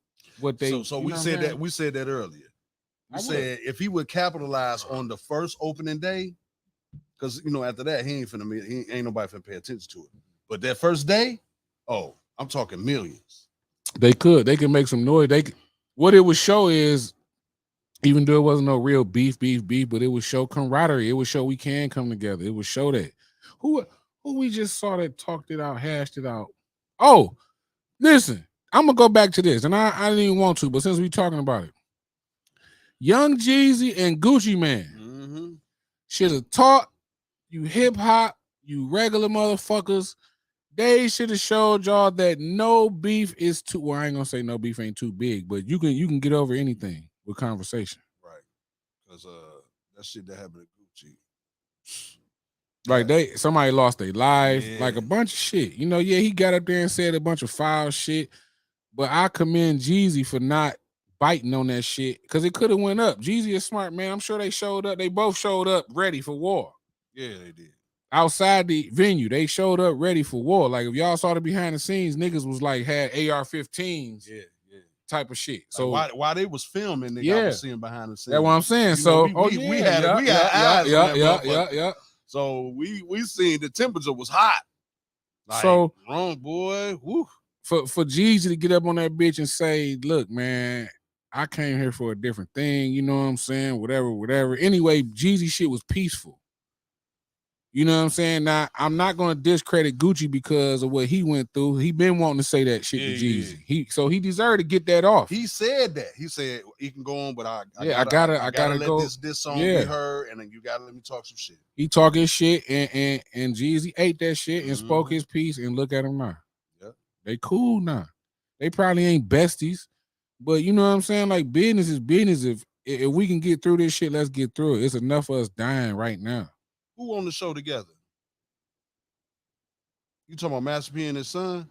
they. So we said that. We said that earlier. We said if he would capitalize on the first opening day, because you know after that he ain't nobody finna pay attention to it. But that first day, oh, I'm talking millions. They can make some noise. What it would show is, even though it wasn't no real beef, but it would show camaraderie. It would show we can come together. It would show that who we just saw that talked it out, hashed it out. Oh, listen, I'm gonna go back to this, and I didn't even want to, but since we talking about it, Young Jeezy and Gucci Man should have taught you hip hop, you regular motherfuckers. They should have showed y'all that no beef is too. Well, I ain't gonna say no beef ain't too big, but you can get over anything with conversation. Right. Because that shit that happened to Gucci. Like somebody lost their life, like a bunch of shit. You know, he got up there and said a bunch of foul shit. But I commend Jeezy for not biting on that shit because it could have went up. Jeezy is smart, man. I'm sure they showed up. They both showed up ready for war. Yeah, they did. Outside the venue, they showed up ready for war. Like if y'all saw the behind the scenes, niggas was like had AR-15s, type of shit. So like while they was filming, nigga, I was seeing behind the scenes. That's what I'm saying. We had eyes. Yeah. So we seen the temperature was hot. Like, so wrong boy. Woo. For Jeezy to get up on that bitch and say, "Look, man, I came here for a different thing. You know what I'm saying? Whatever. Anyway, Jeezy shit was peaceful. You know what I'm saying? Now, I'm not gonna discredit Gucci because of what he went through. He been wanting to say that shit to Jeezy. He deserved to get that off. He said that. He said he can go on, but I gotta let go. This song be heard, and then you gotta let me talk some shit. He talking shit, and Jeezy ate that shit and spoke his piece, and look at him now. Yep. They cool now. They probably ain't besties, but you know what I'm saying? Like, business is business. If we can get through this shit, let's get through it. It's enough of us dying right now. Who on the show together? You talking about Master P and his son?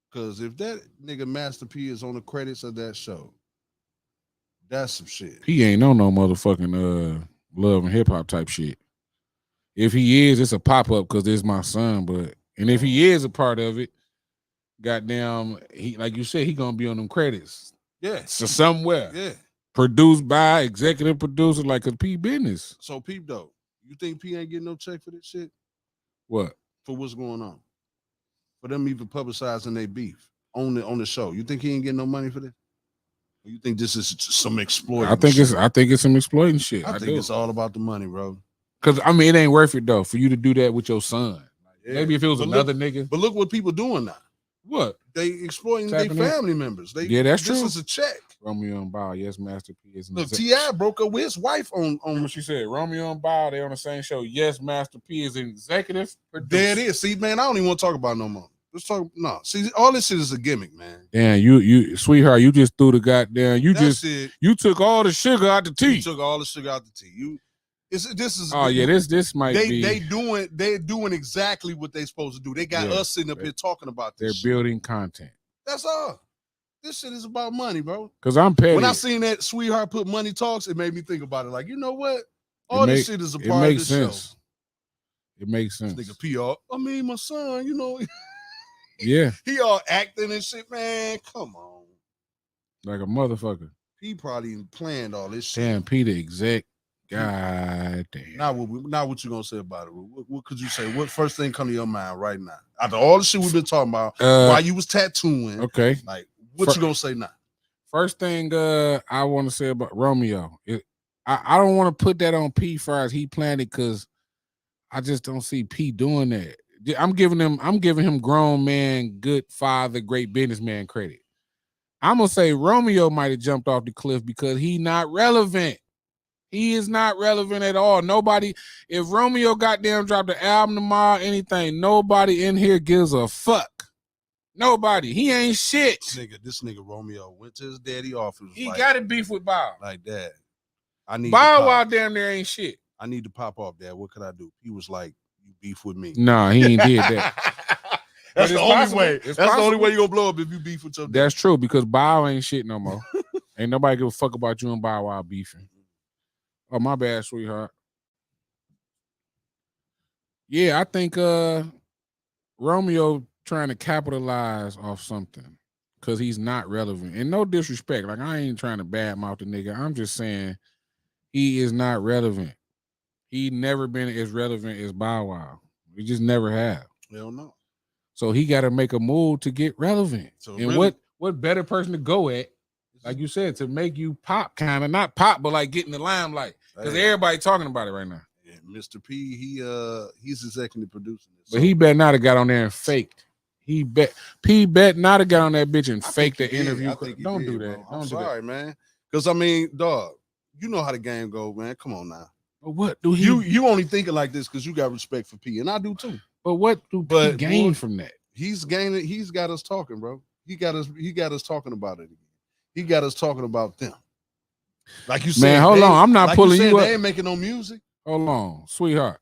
Because if that nigga Master P is on the credits of that show, that's some shit. He ain't on no motherfucking love and hip hop type shit. If he is, it's a pop up because it's my son. And if he is a part of it, goddamn, he, like you said, he gonna be on them credits. Yeah. So somewhere. Yeah. Produced by executive producer like a P business. So Peep though, you think P ain't getting no check for this shit? What? For what's going on? For them even publicizing their beef on the show. You think he ain't getting no money for this? Or you think this is some exploiting shit? I think it's some exploiting shit. I think it's all about the money, bro. Cause I mean it ain't worth it though for you to do that with your son. Yeah. Maybe if it was another nigga. But look what people doing now. What? They exploiting their family members. That's true. This is a check. Romeo and Bow, yes, Master P is. Look, T.I. broke up with his wife on what she said. Romeo and Bow, they on the same show. Yes, Master P is an executive producer. There it is. See, man, I don't even want to talk about it no more. Let's talk. No, see, all this shit is a gimmick, man. Damn, you, sweetheart, you just threw the goddamn. You took all the sugar out the tea. You took all the sugar out the tea. This might be. They're doing exactly what they supposed to do. They got us sitting up here talking about this. They're building content. That's all. This shit is about money, bro. Because I'm petty. When I seen that Sweetheart put Money Talks, it made me think about it. Like, you know what? All this shit is a part of the show. It makes sense. This nigga PR. I mean, my son, you know. Yeah. He all acting and shit, man. Come on. Like a motherfucker. He probably planned all this shit. Damn, Peter exec. God damn. Now what you gonna say about it? What could you say? What first thing come to your mind right now? After all the shit we've been talking about, while you was tattooing. Okay. Like, what you gonna say now? First thing I want to say about Romeo. I don't want to put that on P far as he planned it because I just don't see P doing that. I'm giving him grown man, good father, great businessman credit. I'm gonna say Romeo might have jumped off the cliff because he not relevant. He is not relevant at all. Nobody, if Romeo goddamn dropped the album tomorrow, anything, nobody in here gives a fuck. Nobody. He ain't shit. This nigga Romeo went to his daddy office. He got it beef with Bow. Like that. I need Bow Wow damn there ain't shit. I need to pop off, Dad. What could I do? He was like, you beef with me. Nah, he ain't did that. That's the only way. That's the only way you're gonna blow up if you beef with your dad. That's true because Bow ain't shit no more. Ain't nobody give a fuck about you and Bow Wow beefing. Oh, my bad, sweetheart. Yeah, I think Romeo trying to capitalize off something because he's not relevant. And no disrespect. Like, I ain't trying to badmouth the nigga. I'm just saying he is not relevant. He never been as relevant as Bow Wow. He just never have. Hell no. So he got to make a move to get relevant. So and really, what better person to go at, like you said, to make you pop, kind of not pop, but like get in the limelight because everybody talking about it right now. Yeah, Mr. P, he's executive producing this. But he better not have got on there and faked. P bet not have got on that bitch and faked the interview. Don't do that. I'm sorry, man. Because I mean, dog, you know how the game go, man. Come on now. But what do he? You only thinking like this because you got respect for P, and I do too. But what do P gain from that? He's gaining. He's got us talking, bro. He got us talking about it again. He got us talking about them. Like you said, man, hold on. I'm not pulling you up. They ain't making no music. Hold on, sweetheart.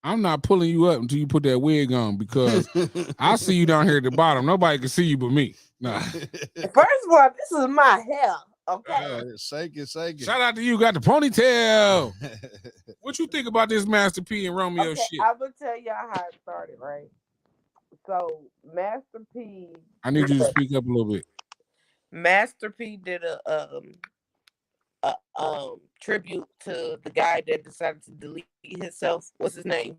I'm not pulling you up until you put that wig on because I see you down here at the bottom. Nobody can see you but me. Nah. First of all, this is my hair. Okay. Shake it. Shout out to you. Got the ponytail. What you think about this Master P and Romeo shit? I'm gonna tell y'all how it started, right? So Master P. I need you to speak up a little bit. Master P did a tribute to the guy that decided to delete himself. What's his name?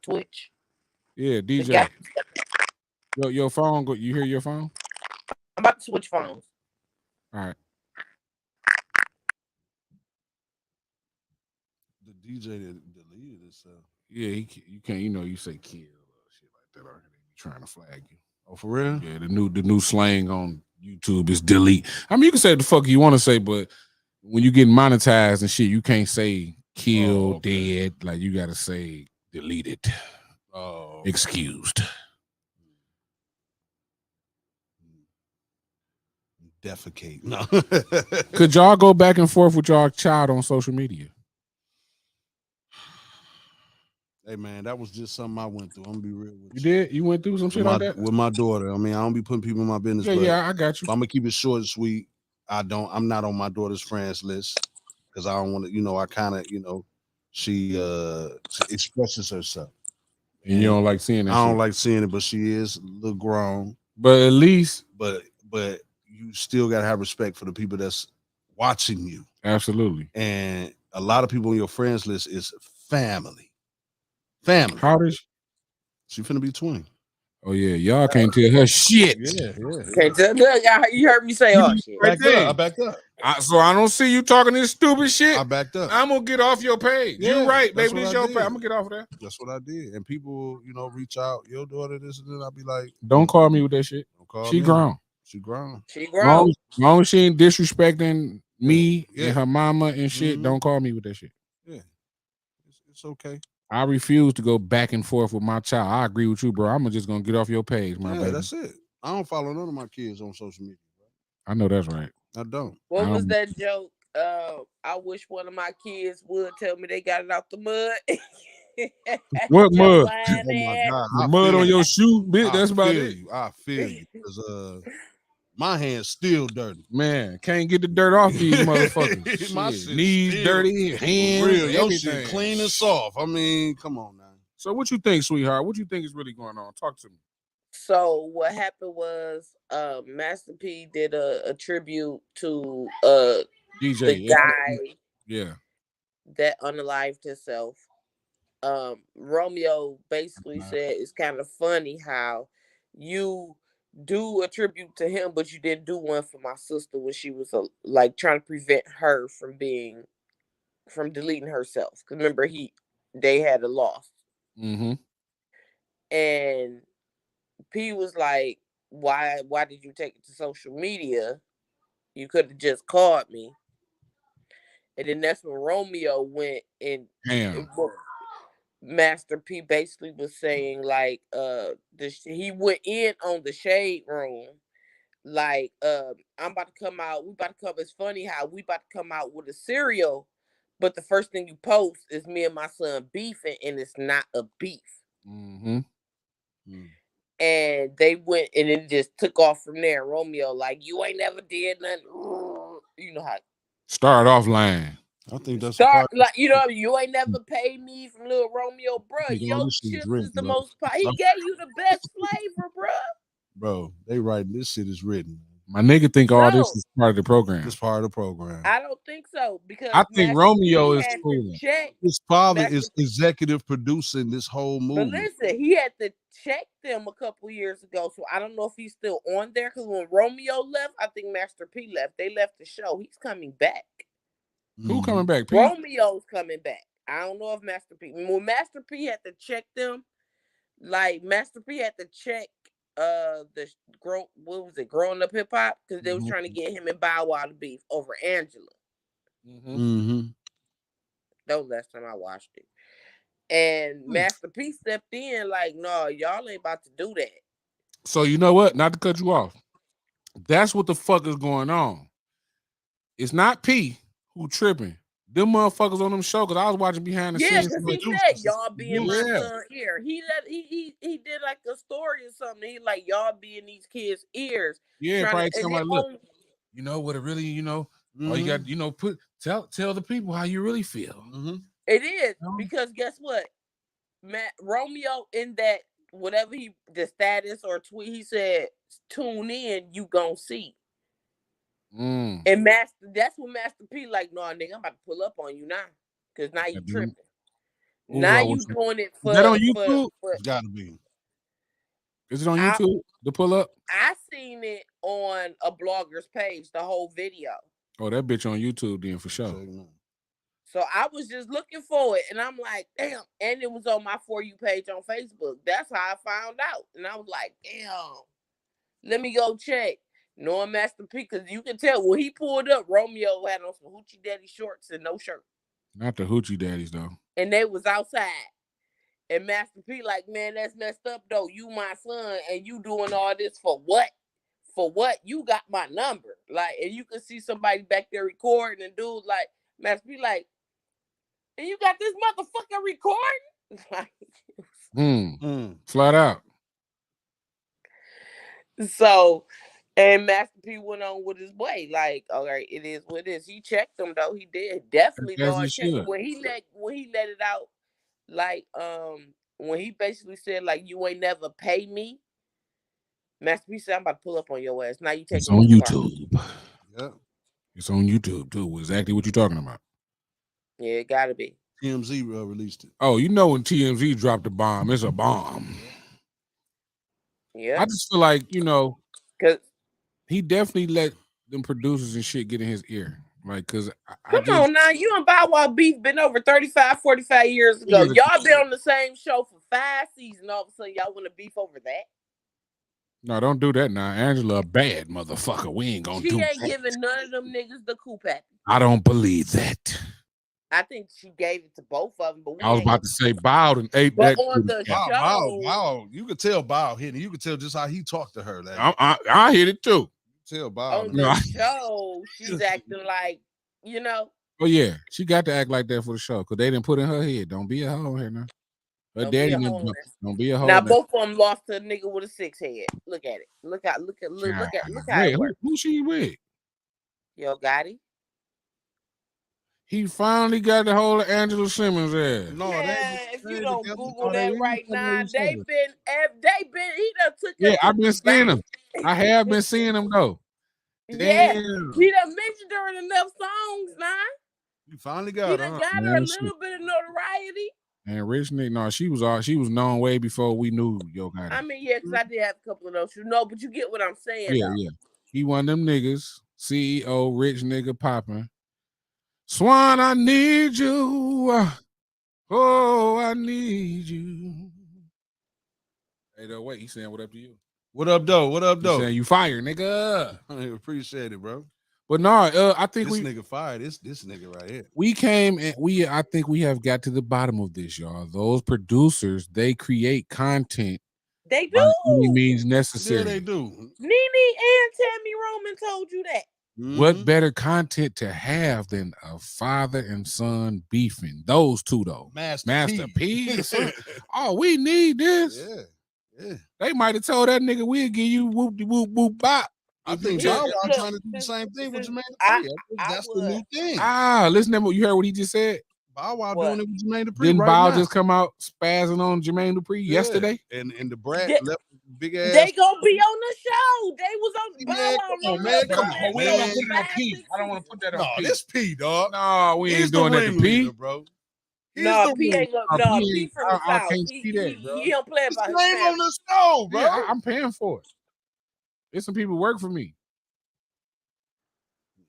Twitch. Yeah, DJ. Your phone. You hear your phone? I'm about to switch phones. All right. The DJ that deleted itself. Yeah, you can't. You say kill or shit like that. Or they be trying to flag you. Oh, for real? Yeah, the new slang on YouTube is delete. I mean, you can say the fuck you want to say, but when you get monetized and shit, you can't say kill, dead. Like you gotta say deleted, excused. Defecate. No. Could y'all go back and forth with y'all child on social media? Hey man, that was just something I went through. I'm gonna be real with you. You did? You went through some shit like that? With my daughter. I mean, I don't be putting people in my business. Yeah, I got you. I'm gonna keep it short and sweet. I'm not on my daughter's friends list because I don't want to, I kind of, she expresses herself. And you don't like seeing that I don't shit. like seeing it, but she is a little grown. But at least But you still gotta have respect for the people that's watching you. Absolutely. And a lot of people on your friends list is family. Family. How old is she finna be 20? Oh yeah, y'all can't tell her shit. Yeah. Can't tell you heard me say all shit. I backed up. So I don't see you talking this stupid shit. I backed up. I'm gonna get off your page. Yeah, You're right, that's baby. what This I your did. page. I'm gonna get off of that. That's what I did. And people, reach out, your daughter, this and then I'll be like, Don't call me with that shit. don't call She me. grown. She grown. She grown. Long as she ain't disrespecting me Yeah. and her mama and shit, Mhm. don't call me with that shit. Yeah. It's okay. I refuse to go back and forth with my child. I agree with you, bro. I'm just gonna get off your page, my baby. That's it. I don't follow none of my kids on social media. I know that's right. I don't. What was that joke? I wish one of my kids would tell me they got it out the mud. What mud? Oh my God. The mud on your shoe, bitch. That's about it. I feel you. Because my hand's still dirty. Man, can't get the dirt off these motherfuckers. My Shit. shit's Knees still dirty, hands, real. Your everything. shit clean and soft. I mean, come on now. So what you think, sweetheart? What you think is really going on? Talk to me. So what happened was Master P did a tribute to DJ, the guy that unalived himself. Romeo basically said it's kind of funny how you do a tribute to him, but you didn't do one for my sister when she was like trying to prevent her from deleting herself. Because remember they had a loss. Mm-hmm. And P was like, why did you take it to social media? You could have just called me. And then that's when Romeo went and Master P basically was saying like he went in on the shade room like I'm about to come out, we about to come, it's funny how we about to come out with a cereal, but the first thing you post is me and my son beefing and it's not a beef. Mm-hmm. And they went and it just took off from there. Romeo like, you ain't never did nothing. You know how start off line. I think that's like you ain't never paid me from little Romeo, bro. Your chips is the most. He gave you the best flavor, bro. They writing this shit is written. My nigga think all this is part of the program. It's part of the program. I don't think so because I think Romeo is fooling. His father is executive producing this whole movie. But listen, he had to check them a couple years ago, so I don't know if he's still on there. Because when Romeo left, I think Master P left. They left the show. He's coming back. Who coming back? P? Romeo's coming back. I don't know if Master P. When Master P had to check them, like Master P had to check growing up hip hop, because they was trying to get him and Bow Wow to beef over Angela. That was last time I watched it. And Master P stepped in like, no, y'all ain't about to do that. So you know what? Not to cut you off. That's what the fuck is going on. It's not P who tripping. Them motherfuckers on them show, because I was watching behind the scenes. Yeah, because he said y'all be in my son's ear. He did like a story or something. He like, y'all be in these kids' ears. Yeah, probably somebody look. You know what it really, all you got, tell the people how you really feel. It is, because guess what? Romeo in that whatever the status or tweet, he said, tune in, you gonna see. And that's when Master P like, no, nigga, I'm about to pull up on you now, because now you tripping. Now you doing it for. Is that on YouTube? It's gotta be. Is it on YouTube to pull up? I seen it on a blogger's page, the whole video. Oh, that bitch on YouTube then for sure. So I was just looking for it, and I'm like, damn. And it was on my For You page on Facebook. That's how I found out. And I was like, damn, let me go check. Knowing Master P, because you can tell when he pulled up, Romeo had on some Hoochie Daddy shorts and no shirt. Not the Hoochie Daddies, though. And they was outside. And Master P like, man, that's messed up, though. You my son, and you doing all this for what? For what? You got my number. Like, and you can see somebody back there recording, and dude like, Master P like, and you got this motherfucker recording? Like, flat out. So, and Master P went on with his way. Like, all right, it is what it is. He checked him though. He did definitely know. When he let it out, like, when he basically said like, you ain't never pay me. Master P said, I'm about to pull up on your ass. Now you take it on YouTube. Yeah, it's on YouTube too. Exactly what you're talking about. Yeah, it gotta be. TMZ released it. Oh, you know when TMZ dropped a bomb, it's a bomb. Yeah. I just feel like, because he definitely let them producers and shit get in his ear. Like, because come on now, you and Bow Wow beef been over 35, 45 years ago. Y'all been on the same show for 5 seasons. All of a sudden, y'all want to beef over that? No, don't do that now. Angela, a bad motherfucker. We ain't gonna do that. She ain't giving none of them niggas the coup pappy. I don't believe that. I think she gave it to both of them. But I was about to say Bow and ate but that. on the show, Bow, you could tell Bow hit it. You could tell just how he talked to her. I hit it too. Tell Bow on the show, she's acting like, Oh yeah, she got to act like that for the show because they didn't put in her head. Don't be a hoe here now. Her daddy don't be a hoe. Now both of them lost to a nigga with a 6 head. Look at it. Look how it works. Who she with? Yo Gotti. He finally got the whole of Angela Simmons ass. No, if you don't Google that right now, they been he done took. Yeah, I've been seeing them. I have been seeing them though. Yeah, he done mentioned her in enough songs now. You finally got her. He done got her a little bit of notoriety. And Rich Nick, no, she was known way before we knew Yo Gotti. I mean, yeah, because I did have a couple of those. But you get what I'm saying. Yeah, yeah. He one of them niggas, CEO, rich nigga popping. Swan, I need you. Oh, I need you. Hey, though, wait, he's saying what up to you. What up, though? What up, though? Saying you fired, nigga. I appreciate it, bro. But no, I think this nigga fired. This nigga right here. We came and I think we have got to the bottom of this, y'all. Those producers, they create content. They do. Any means necessary. Yeah, they do. Nene and Tammy Roman told you that. What better content to have than a father and son beefing? Those two, though. Master P. Oh, we need this. Yeah. They might have told that nigga we'll give you whoop de whoop whoop bop. I think Bow Wow trying to do the same thing with Jermaine Dupri. That's the new thing. Listen to what you heard what he just said. Bow Wow doing it with Jermaine Dupri. Didn't Bow just come out spazzing on Jermaine Dupri yesterday? And the brat left big ass. They gonna be on the show. They was on Bow Wow. Come on, we ain't gonna put it on P. I don't want to put that on P. This P, dog. No, we ain't doing that to P, bro. No, P ain't gonna. No, P from the South. He don't play about his name on the show, bro. Yeah, I'm paying for it. There's some people work for me.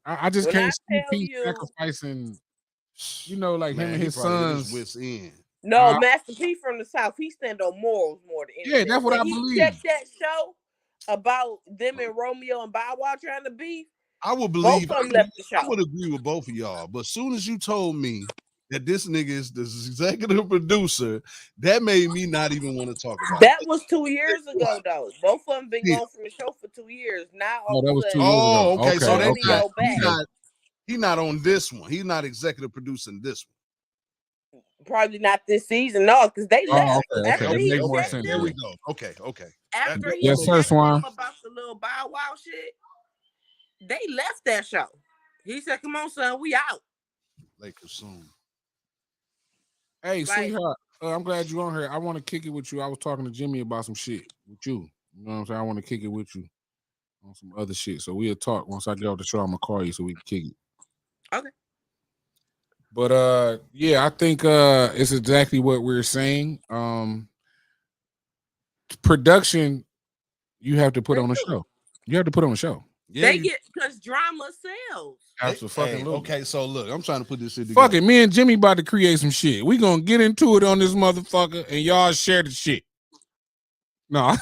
I just can't see P sacrificing, like him and his sons. No, Master P from the South, he stand on morals more than anything. Yeah, that's what I believe. Check that show about them and Romeo and Bow Wow trying to beef. I would believe. Both of them left the show. I would agree with both of y'all, but as soon as you told me that this nigga is the executive producer, that made me not even want to talk about that. That was 2 years ago, though. Both of them been gone from the show for 2 years. Now, that was 2 years ago. Okay. So they he's not on this one. He's not executive producing this one. Probably not this season, no, because they left. Okay. There we go. Okay. After he said about the little Bow Wow shit, they left that show. He said, "Come on, son, we out." Lakers soon. Hey, sweetheart, I'm glad you're on here. I want to kick it with you. I was talking to Jimmy about some shit with you. You know what I'm saying? I want to kick it with you on some other shit. So we'll talk. Once I get off the show, I'm going to call you so we can kick it. Okay. But, yeah, I think it's exactly what we're saying. Production You have to put on a show. You have to put on a show. Yeah, they get because drama sells. Absolutely. Okay, so look, I'm trying to put this shit together. Fuck it, me and Jimmy about to create some shit. We gonna get into it on this motherfucker, and y'all share the shit. No,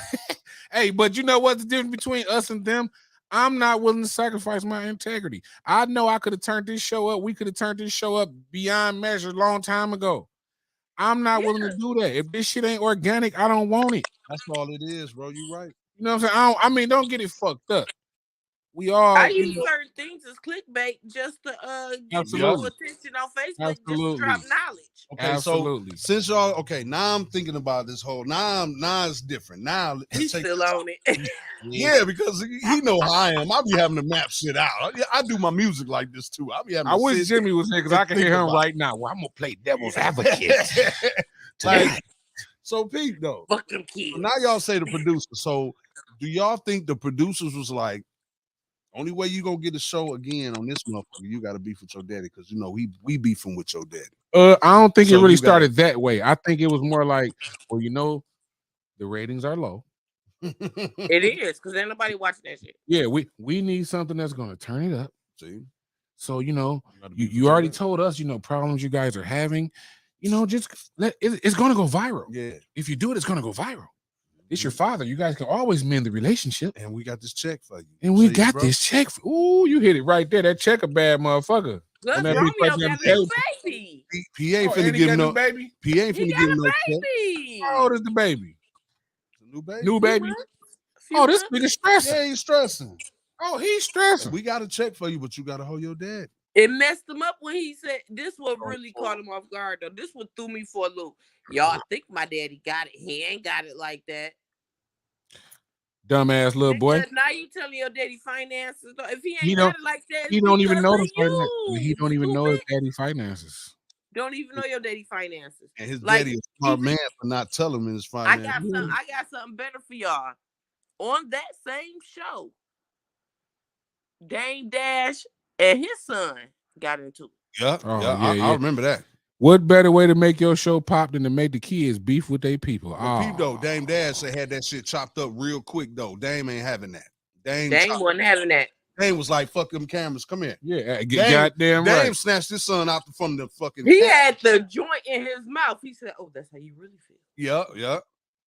hey, but you know what's the difference between us and them? I'm not willing to sacrifice my integrity. I know I could have turned this show up. We could have turned this show up beyond measure a long time ago. I'm not willing to do that. If this shit ain't organic, I don't want it. That's all it is, bro. You right. You know what I'm saying? Don't get it fucked up. We all. I use certain things as clickbait just to get people attention on Facebook, just to drop knowledge. Okay, absolutely. So since y'all now I'm thinking about this whole now it's different. Now he's still on it. Yeah, because he know how I am. I be having to map shit out. I do my music like this too. I wish Jimmy was here because I can hear him right now. Well, I'm gonna play devil's advocate. Like, so Pete though. Fuck them kids. Now y'all say the producer. So do y'all think the producers was like, only way you gonna get a show again on this motherfucker, you gotta beef with your daddy because we beefing with your daddy. I don't think it really started that way. I think it was more like, well, the ratings are low. It is because ain't nobody watching that shit. Yeah, we need something that's gonna turn it up. See, so you already told us problems you guys are having. It's gonna go viral. Yeah, if you do it, it's gonna go viral. It's your father. You guys can always mend the relationship. And we got this check for you. And we got this check. Ooh, you hit it right there. That check a bad motherfucker. Good, Romeo got a new baby. P ain't finna give no baby. P ain't finna give no baby. How old is the baby? New baby. New baby. Oh, this nigga stressing. Yeah, he's stressing. Oh, he's stressing. We got a check for you, but you gotta hold your dad. It messed him up when he said this. What really caught him off guard though. This what threw me for a loop. Y'all think my daddy got it? He ain't got it like that. Dumbass little boy. Now you telling your daddy finances. If he ain't got it like that, he don't even know the finances. He don't even know his daddy finances. Don't even know your daddy finances. And his daddy is a smart man for not telling him his finances. I got something better for y'all. On that same show, Dame Dash and his son got into it. Yeah, I remember that. What better way to make your show pop than to make the kids beef with their people? Peep though, Dame Dash had that shit chopped up real quick though. Dame ain't having that. Dame wasn't having that. Dame was like, "Fuck them cameras, come here." Yeah, goddamn right. Dame snatched his son out from the fucking. He had the joint in his mouth. He said, "Oh, that's how you really feel." Yeah.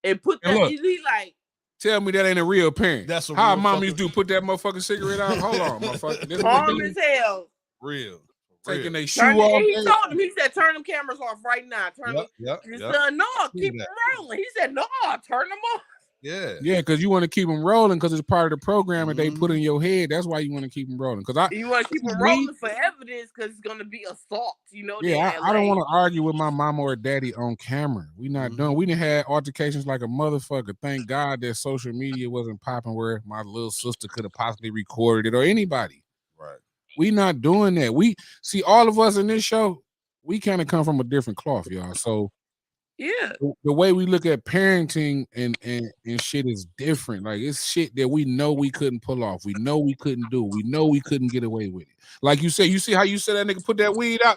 And put that. He like. Tell me that ain't a real parent. That's a how real mom used to put that motherfucking cigarette out. Hold on, motherfucker. Calm as hell. Real. Taking their shoe off. He told him, he said, turn them cameras off right now. Turn them. His son, no, keep them rolling. He said, no, turn them off. Yeah. Yeah, because you want to keep them rolling because it's part of the program that they put in your head. That's why you want to keep them rolling. You want to keep them rolling for evidence because it's going to be assault. Yeah, I don't want to argue with my mama or daddy on camera. We not doing. We done had altercations like a motherfucker. Thank God that social media wasn't popping where my little sister could have possibly recorded it or anybody. Right. We not doing that. We see all of us in this show. We kind of come from a different cloth, y'all. So yeah, the way we look at parenting and shit is different. Like it's shit that we know we couldn't pull off. We know we couldn't do. We know we couldn't get away with it. Like you say, you see how you said that nigga put that weed out.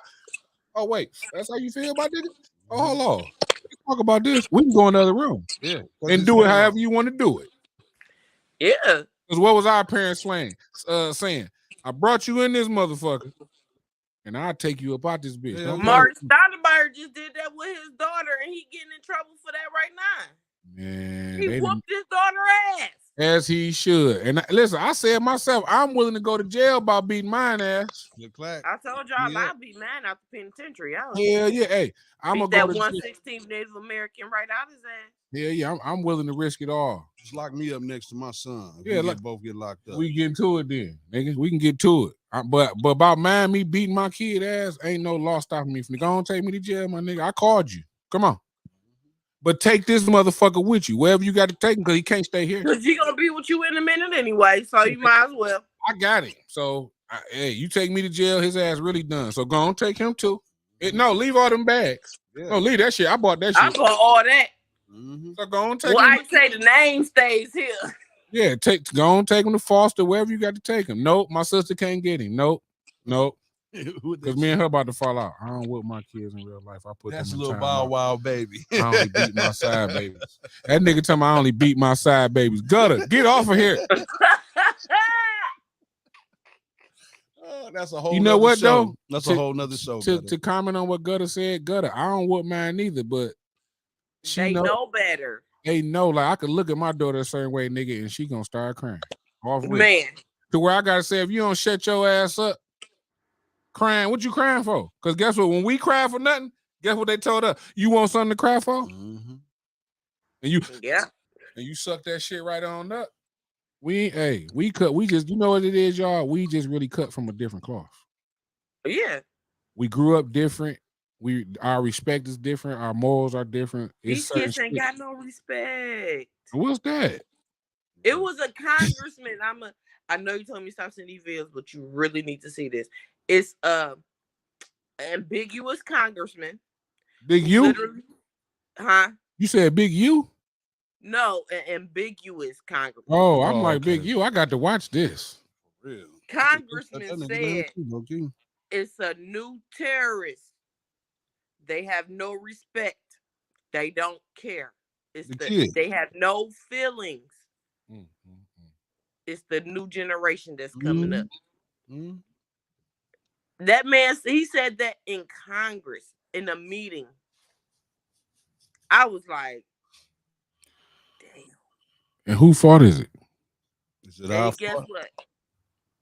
Oh wait, that's how you feel about nigga? Oh hold on, let's talk about this. We can go in the other room, and do it however you want to do it. Yeah, because what was our parents saying? I brought you in this motherfucker, and I'll take you up out this bitch. Yeah. Mark Stoudemire just did that with his daughter, and he getting in trouble for that right now. Man, he whooped his daughter ass. As he should. And listen, I said myself, I'm willing to go to jail about beating mine ass. I told y'all I'll beat mine out the penitentiary. Yeah. Hey, I'm gonna go that 116th Native American right out his ass. Yeah. I'm willing to risk it all. Just lock me up next to my son. Yeah, we both get locked up. We get to it then, nigga. We can get to it. But about me beating my kid ass, ain't no law stopping me from go on take me to jail, my nigga. I called you. Come on. But take this motherfucker with you, wherever you got to take him, because he can't stay here. Because he gonna be with you in a minute anyway, so you might as well. I got him. So, hey, you take me to jail, his ass really done. So go on, take him too. No, leave all them bags. Yeah. No, leave that shit. I bought that shit. I bought all that. So go on, take him. Well, I say the name stays here. Yeah, go on, take him to foster, wherever you got to take him. Nope, my sister can't get him. Nope. Because me and her about to fall out. I don't whip my kids in real life. I put That's them a in little time Bow out. Wow baby. I only beat my side babies. That nigga tell me I only beat my side babies. Gutter, get off of here. That's a whole. You know what show. though? That's a whole nother show. To comment on what Gutter said, Gutter, I don't whoop mine either, but they know better. They know, like I could look at my daughter a certain way, nigga, and she gonna start crying. Off rip. Man. To where I gotta say, if you don't shut your ass up, crying, what you crying for? Because guess what? When we cry for nothing, guess what they told us? You want something to cry for? Mm-hmm. And you suck that shit right on up. We just, you know what it is, y'all? We just really cut from a different cloth. Yeah. We grew up different. Our respect is different. Our morals are different. These kids ain't got no respect. What's that? It was a congressman. I know you told me stop sending these videos, but you really need to see this. It's ambiguous congressman. Big U? Huh? You said Big U? No, an ambiguous congressman. Oh, I'm like, okay. Big U. I got to watch this. Real. Congressman said it's a new terrorist. They have no respect. They don't care. They have no feelings. It's the new generation that's coming up. That man, he said that in Congress, in a meeting. I was like, damn. And who fault is it? Is it our guess fault? what?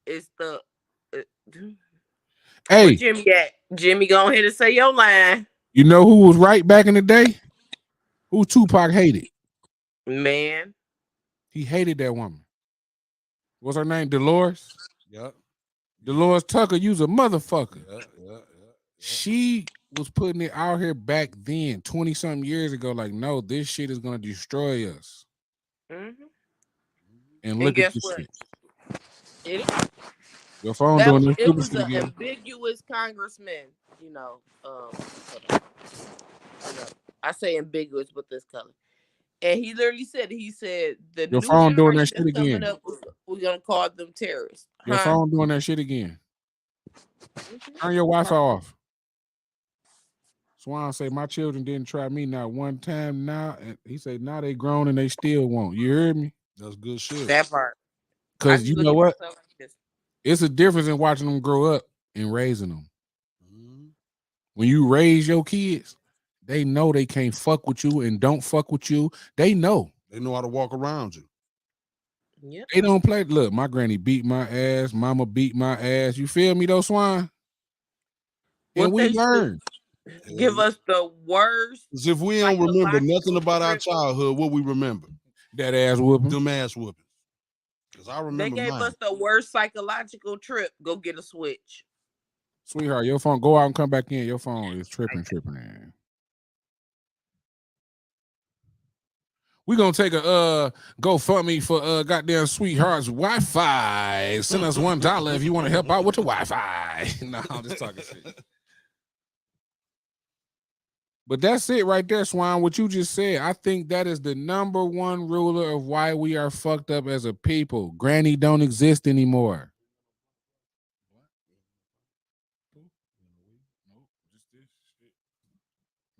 It's the hey, where Jimmy at? Jimmy, go ahead and say your line. You know who was right back in the day? Who Tupac hated? Man. He hated that woman. What's her name? Dolores? Yep. Dolores Tucker, you's a motherfucker. Yeah. She was putting it out here back then, 20-something years ago, like, no, this shit is going to destroy us. Mm-hmm. And look at this what? shit. Your phone doing this it was an ambiguous congressman, I say ambiguous with this color. And he literally said, the your new phone doing that shit again. Coming up, we're going to call them terrorists. Your phone doing that shit again. Turn your Wi-Fi off. Swan say, my children didn't try me not one time now. And he said, now they grown and they still won't. You heard me? That's good shit. That part. Because you know what? It's a difference in watching them grow up and raising them. Mm-hmm. When you raise your kids, they know they can't fuck with you and don't fuck with you. They know. They know how to walk around you. Yep. They don't play. Look, my granny beat my ass. Mama beat my ass. You feel me though, Swan? And we learn. Give us the worst. Because if we don't remember nothing about our childhood, what we remember? That ass whooping. Them ass whooping. Because I remember they gave us the worst psychological trip. Go get a switch. Sweetheart, your phone, go out and come back in. Your phone is tripping. We're going to take a GoFundMe for goddamn Sweetheart's Wi-Fi. Send us $1 if you want to help out with the Wi-Fi. No, I'm just talking shit. But that's it right there, Swan. What you just said, I think that is the number one ruler of why we are fucked up as a people. Granny don't exist anymore.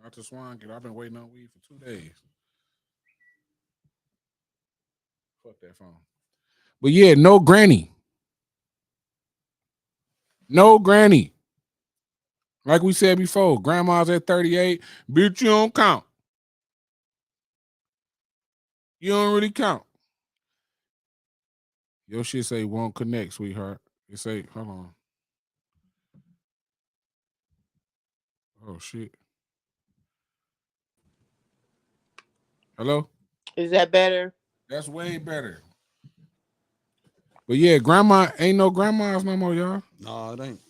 Not to Swan, because I've been waiting on weed for 2 days. Fuck that phone. But yeah, no granny. No granny. Like we said before, grandma's at 38. Bitch, you don't count. You don't really count. Your shit say won't connect, sweetheart. It say, hold on. Oh, shit. Hello? Is that better? That's way better. But yeah, grandma ain't no grandmas no more, y'all. No, it ain't.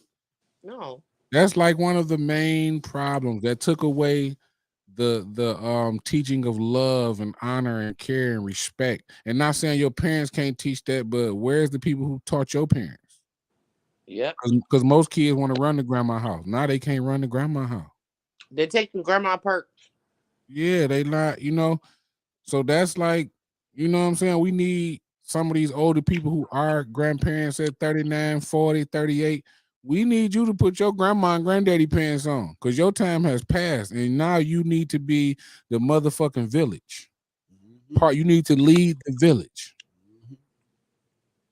No. That's like one of the main problems that took away the teaching of love and honor and care and respect. And not saying your parents can't teach that, but where's the people who taught your parents? Yeah. Because most kids want to run to grandma's house. Now they can't run to grandma's house. They're taking grandma perks. Yeah, they not, So that's like, you know what I'm saying? We need some of these older people who are grandparents at 39, 40, 38. we need you to put your grandma and granddaddy pants on because your time has passed, and now you need to be the motherfucking village. Part you need to lead the village.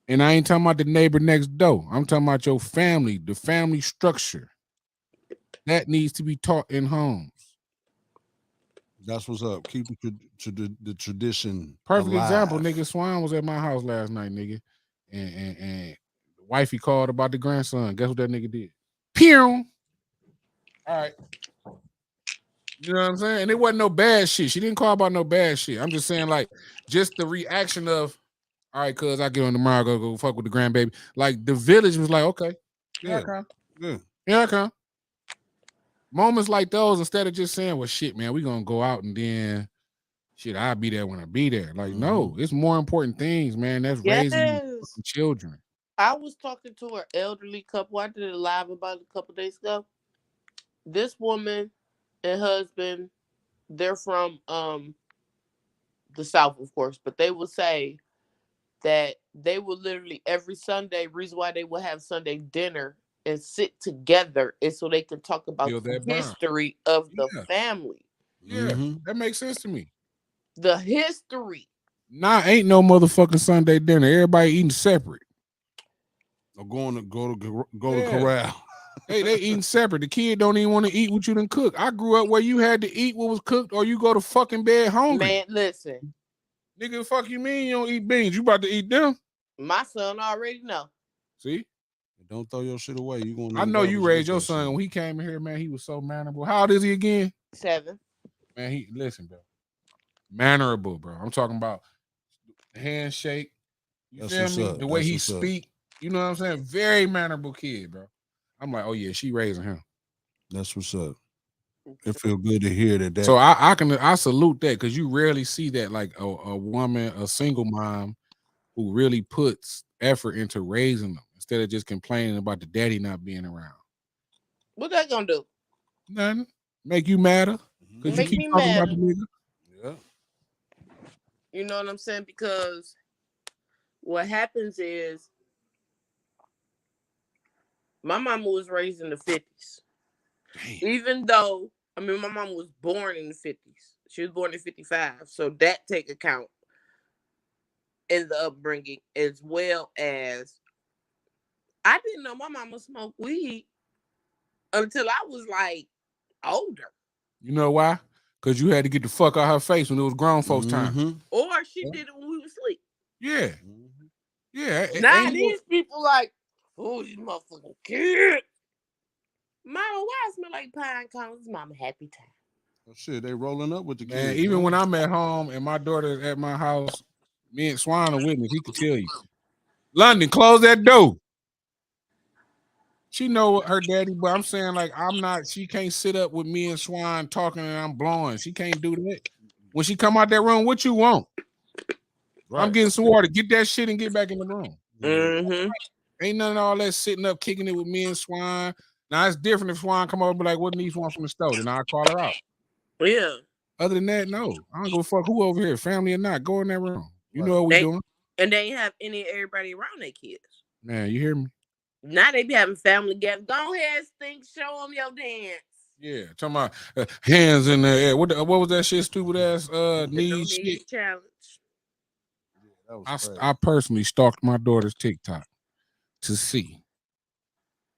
And I ain't talking about the neighbor next door. I'm talking about your family, the family structure. That needs to be taught in homes. That's what's up. Keep the tradition. Perfect alive. example, nigga. Swan was at my house last night, nigga. And the wifey called about the grandson. Guess what that nigga did? Pew. All right. You know what I'm saying? And it wasn't no bad shit. She didn't call about no bad shit. I'm just saying, like, just the reaction of, all right, cuz I get on tomorrow, go fuck with the grandbaby. Like, the village was like, okay. Yeah. Yeah. Here I come. Moments like those, instead of just saying, well, shit, man, we gonna go out and then shit, I'll be there when I be there. Like, no, it's more important things, man. That's raising children. I was talking to an elderly couple. I did a live about it a couple days ago. This woman and husband, they're from the South, of course, but they would say that they would literally every Sunday, reason why they would have Sunday dinner and sit together is so they can talk about the history of the family. Yeah, that makes sense to me. The history. Nah, ain't no motherfucking Sunday dinner. Everybody eating separate. Or go to corral. They eating separate. The kid don't even want to eat what you done cook. I grew up where you had to eat what was cooked or you go to fucking bed hungry. Man, listen. Nigga, the fuck you mean you don't eat beans? You about to eat them? My son already know. See? Don't throw your shit away. You gonna? I know you raised your son. When he came in here, man, he was so mannerable. How old is he again? 7. Man, listen, bro. Mannerable, bro. I'm talking about the handshake. You feel me? The way he speak. You know what I'm saying? Very mannerable kid, bro. I'm like, oh yeah, she raising him. That's what's up. It feel good to hear that. So I salute that because you rarely see that, like a woman, a single mom who really puts effort into raising them instead of just complaining about the daddy not being around. What that gonna do? Nothing. Make you madder because you keep talking about the nigga. Yeah. You know what I'm saying? Because what happens is my mama was raised in the 50s. Damn. Even though, I mean, my mom was born in the 50s. She was born in 55. So that take account in the upbringing, as well as I didn't know my mama smoked weed until I was like older. You know why? Because you had to get the fuck out her face when it was grown folks' time. Or she did it when we was asleep. Yeah. Yeah. Now these people like, oh, these motherfucking kids. Mama, why I smell like pine cones? Mama, happy time. Oh, shit, they rolling up with the man, kids. Even when I'm at home and my daughter's at my house, me and Swan are witness. He could tell you. London, close that door. She know her daddy, but I'm saying like she can't sit up with me and Swan talking and I'm blowing. She can't do that. When she come out that room, what you want? Right. I'm getting some water. Get that shit and get back in the room. Ain't none of all that sitting up kicking it with me and Swan. Now it's different if Swan come over and be like, what needs one from the store? Then I'll call her out. Yeah. Other than that, no. I don't give a fuck who over here, family or not. Go in that room. You know what we doing. And they ain't have everybody around their kids. Man, you hear me? Now they be having family gatherings. Go ahead, Stink. Show them your dance. Yeah, talking about hands in the air. What was that shit? Stupid ass knee shit challenge. Yeah, I personally stalked my daughter's TikTok to see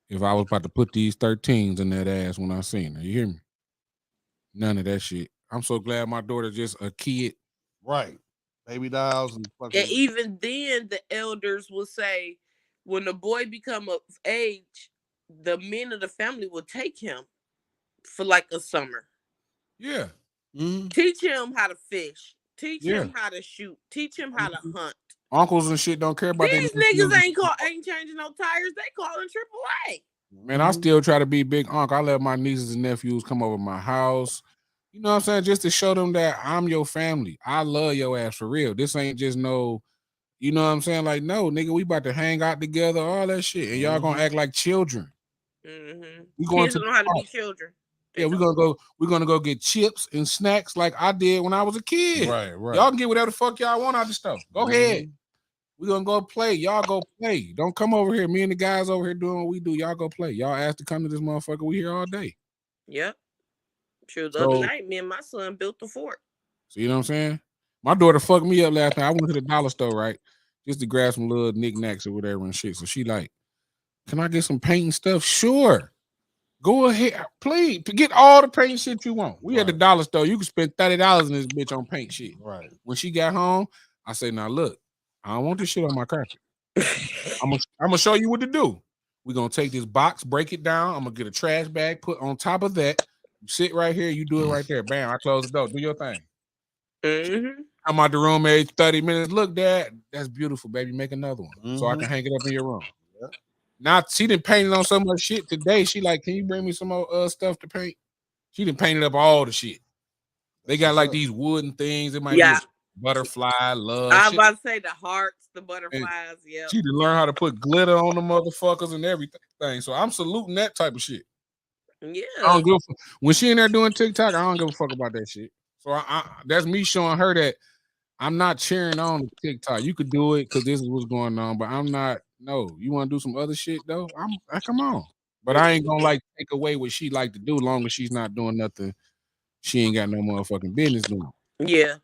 if I was about to put these 13s in that ass when I seen her. You hear me? None of that shit. I'm so glad my daughter's just a kid. Right. Baby dolls and fucking. And even then, the elders will say, when the boy become of age, the men of the family will take him for like a summer. Yeah. Teach him how to fish. Teach him how to shoot. Teach him how to hunt. Uncles and shit don't care about these niggas ain't changing no tires. They calling AAA. Man, I still try to be big uncle. I let my nieces and nephews come over my house. You know what I'm saying? Just to show them that I'm your family. I love your ass for real. This ain't just no, you know what I'm saying? Like, no, nigga, we about to hang out together, all that shit. And y'all gonna act like children. We going Kids to know how to be children. Yeah, we're gonna go get chips and snacks like I did when I was a kid. Right. Y'all can get whatever the fuck y'all want out the store. Go ahead. We're gonna go play. Y'all go play. Don't come over here. Me and the guys over here doing what we do. Y'all go play. Y'all asked to come to this motherfucker. We here all day. Yep. Sure. The other night, me and my son built the fort. So you know what I'm saying? My daughter fucked me up last night. I went to the dollar store, right? Just to grab some little knickknacks or whatever and shit. So she like, can I get some paint and stuff? Sure. Go ahead. Please get all the paint shit you want. We at the dollar store. You can spend $30 in this bitch on paint shit. Right. When she got home, I say, now look, I don't want this shit on my carpet. I'm gonna show you what to do. We're gonna take this box, break it down. I'm gonna get a trash bag, put on top of that. You sit right here, you do it right there. Bam, I close the door. Do your thing. I'm out the room every 30 minutes. Look, Dad, that's beautiful, baby. Make another one so I can hang it up in your room. Yep. Now she done painted on so much shit today. She like, can you bring me some more stuff to paint? She done painted up all the shit. They got like these wooden things. It might be a butterfly, love. I was about to say the hearts, the butterflies. Yeah. She done learn how to put glitter on the motherfuckers and everything. So I'm saluting that type of shit. Yeah. I don't give a fuck. When she in there doing TikTok, I don't give a fuck about that shit. So that's me showing her that I'm not cheering on TikTok. You could do it because this is what's going on, but I'm not. No, you want to do some other shit though? Come on. But I ain't gonna like take away what she like to do, long as she's not doing nothing she ain't got no motherfucking business doing. Yeah.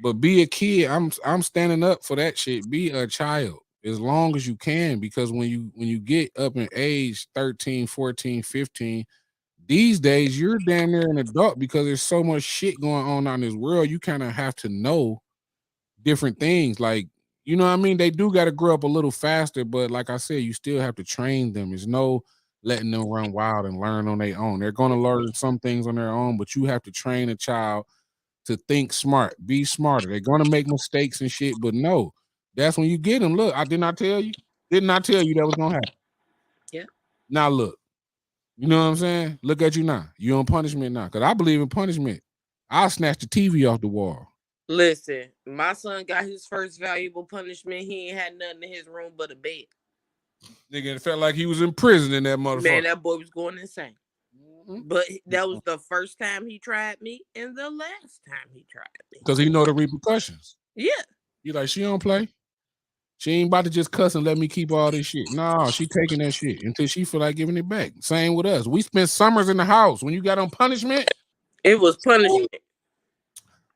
But be a kid. I'm standing up for that shit. Be a child as long as you can, because when you get up in age 13, 14, 15, these days you're damn near an adult because there's so much shit going on out in this world. You kind of have to know different things. Like, you know what I mean? They do got to grow up a little faster, but like I said, you still have to train them. There's no letting them run wild and learn on their own. They're going to learn some things on their own, but you have to train a child to think smart, be smarter. They're going to make mistakes and shit, but no, that's when you get them. Look, I did not tell you. Did not tell you that was going to happen. Yeah. Now look, you know what I'm saying? Look at you now. You on punishment now, because I believe in punishment. I'll snatch the TV off the wall. Listen, my son got his first valuable punishment. He ain't had nothing in his room but a bed. Nigga, it felt like he was in prison in that motherfucker. Man, that boy was going insane. But that was the first time he tried me and the last time he tried me. Because he know the repercussions. Yeah. You like, she don't play. She ain't about to just cuss and let me keep all this shit. No, she taking that shit until she feel like giving it back. Same with us. We spent summers in the house. When you got on punishment, it was punishment.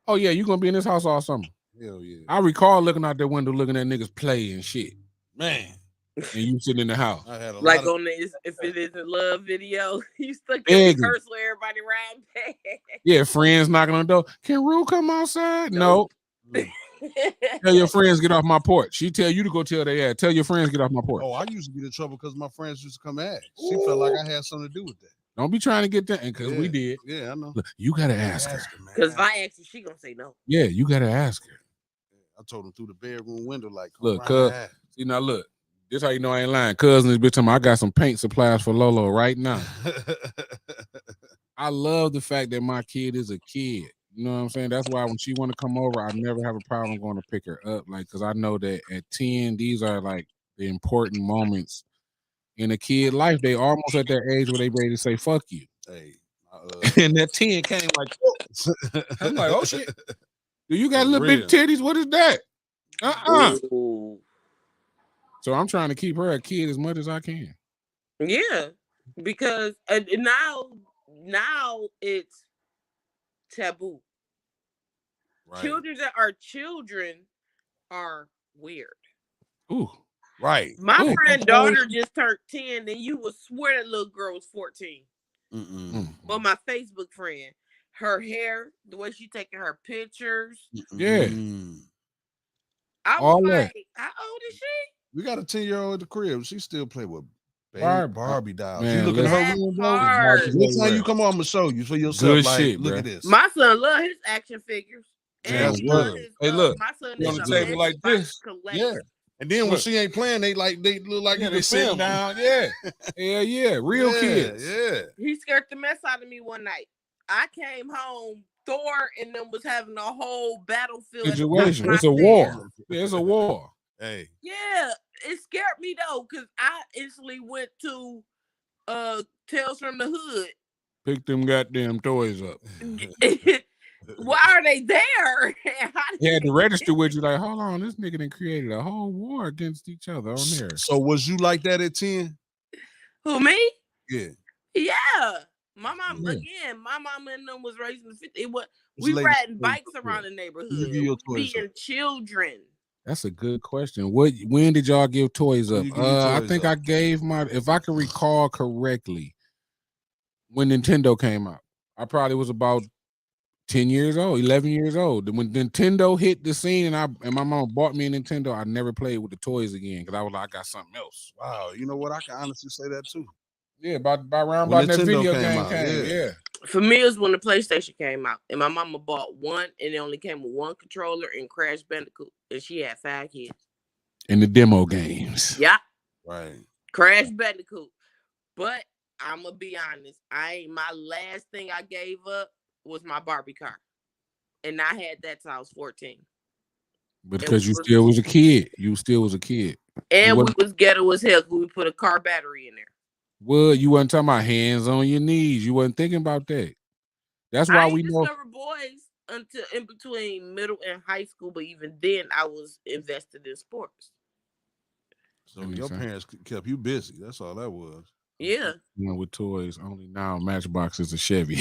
Oh yeah, you gonna be in this house all summer. Hell yeah. I recall looking out that window, looking at niggas play and shit. Man. And you sitting in the house. I had like on the If It Isn't Love video. You stuck the rehearsal where everybody ran back. Yeah, friends knocking on the door. Can Rue come outside? No. Tell your friends get off my porch. She tell you to go tell their ass. Tell your friends get off my porch. Oh, I used to get in trouble because my friends used to come ask. She felt like I had something to do with that. Don't be trying to get that, because we did. Yeah, I know. Look, you gotta ask her. Because if I ask her, she gonna say no. Yeah, you gotta ask her. I told him through the bedroom window, like, look, cuz, see now look. This how you know I ain't lying. Cousin, this bitch talking, I got some paint supplies for Lolo right now. I love the fact that my kid is a kid. You know what I'm saying? That's why when she want to come over, I never have a problem going to pick her up. Like, because I know that at 10, these are like the important moments in a kid life. They almost at that age where they ready to say, fuck you. Hey. And that 10 came like, I'm like, oh shit. Do you got little big titties? What is that? Ooh. So I'm trying to keep her a kid as much as I can. Yeah, because now it's taboo. Right. Children that are children are weird. Ooh, right. My friend's daughter just turned 10, and you would swear that little girl was 14. But my Facebook friend, her hair, the way she taking her pictures. Yeah. I was like, how old is she? We got a 10-year-old at the crib. She still play with Barbie dolls. Man, you look at her room, bro. Next time you come on, I'm gonna show you for yourself. Good like, shit, look bro. at this. My son love his action figures. And he love his, hey, look, my son is on the table like this. Yeah. And then when she ain't playing, they look like they sitting down. Yeah. Yeah. Real kids. Yeah. He scared the mess out of me one night. I came home, Thor and them was having a whole battlefield situation. It's a war. Yeah, it's a war. Hey. Yeah, it scared me though, because I instantly went to Tales from the Hood. Pick them goddamn toys up. Why are they there? He had to register with you, like, hold on, this nigga done created a whole war against each other on there. So was you like that at 10? Who, me? Yeah. Yeah. My mom, again, my mama and them was raised in the 50s. We lady- riding bikes around the neighborhood. You give your toys Being children. That's a good question. When did y'all give toys up? I think I gave if I can recall correctly, when Nintendo came out. I probably was about 10 years old, 11 years old. When Nintendo hit the scene and my mom bought me a Nintendo, I never played with the toys again because I was like, I got something else. Wow, you know what? I can honestly say that too. Yeah, about that video game came. Yeah. For me, it was when the PlayStation came out, and my mama bought one, and it only came with one controller and Crash Bandicoot, and she had 5 kids. In the demo games. Yeah. Right. Crash Bandicoot. But I'm gonna be honest, my last thing I gave up was my Barbie car, and I had that till I was 14. Because you still was a kid. You still was a kid. And we was ghetto as hell. We put a car battery in there. Well, you wasn't talking about hands on your knees. You wasn't thinking about that. That's why we know. discovered boys until in between middle and high school, but even then I was invested in sports. So your parents kept you busy. That's all that was. Yeah. You know, with toys, only now Matchbox is a Chevy.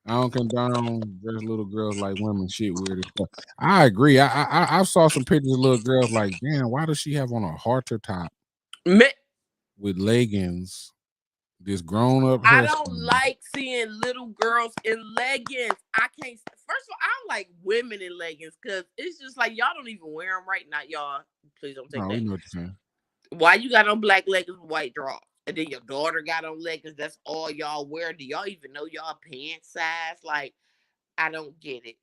I don't condone there's little girls like women shit weird as fuck. I agree. I saw some pictures of little girls like, damn, why does she have on a halter top with leggings? This grown up. I don't like seeing little girls in leggings. I can't. First of all, I don't like women in leggings because it's just like y'all don't even wear them right now. Y'all, please don't take that. You know what you're saying. Why you got on black leggings with white drawers? And then your daughter got on leggings. That's all y'all wear. Do y'all even know y'all pants size? Like, I don't get it.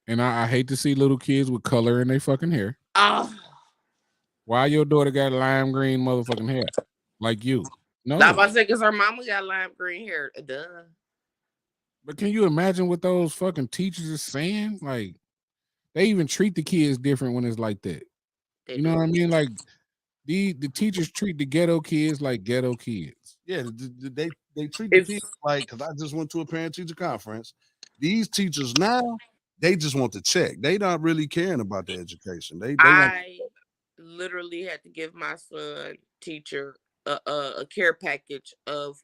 And I hate to see little kids with color in their fucking hair. Oh. Why your daughter got lime green motherfucking hair? Like you. No. I was about to say, because her mama got lime green hair. Duh. But can you imagine what those fucking teachers are saying? Like, they even treat the kids different when it's like that. You know what I mean? Like, the teachers treat the ghetto kids like ghetto kids. Yeah, they treat the kids like, because I just went to a parent-teacher conference. These teachers now, they just want to check. They not really caring about the education. I literally had to give my son teacher a care package of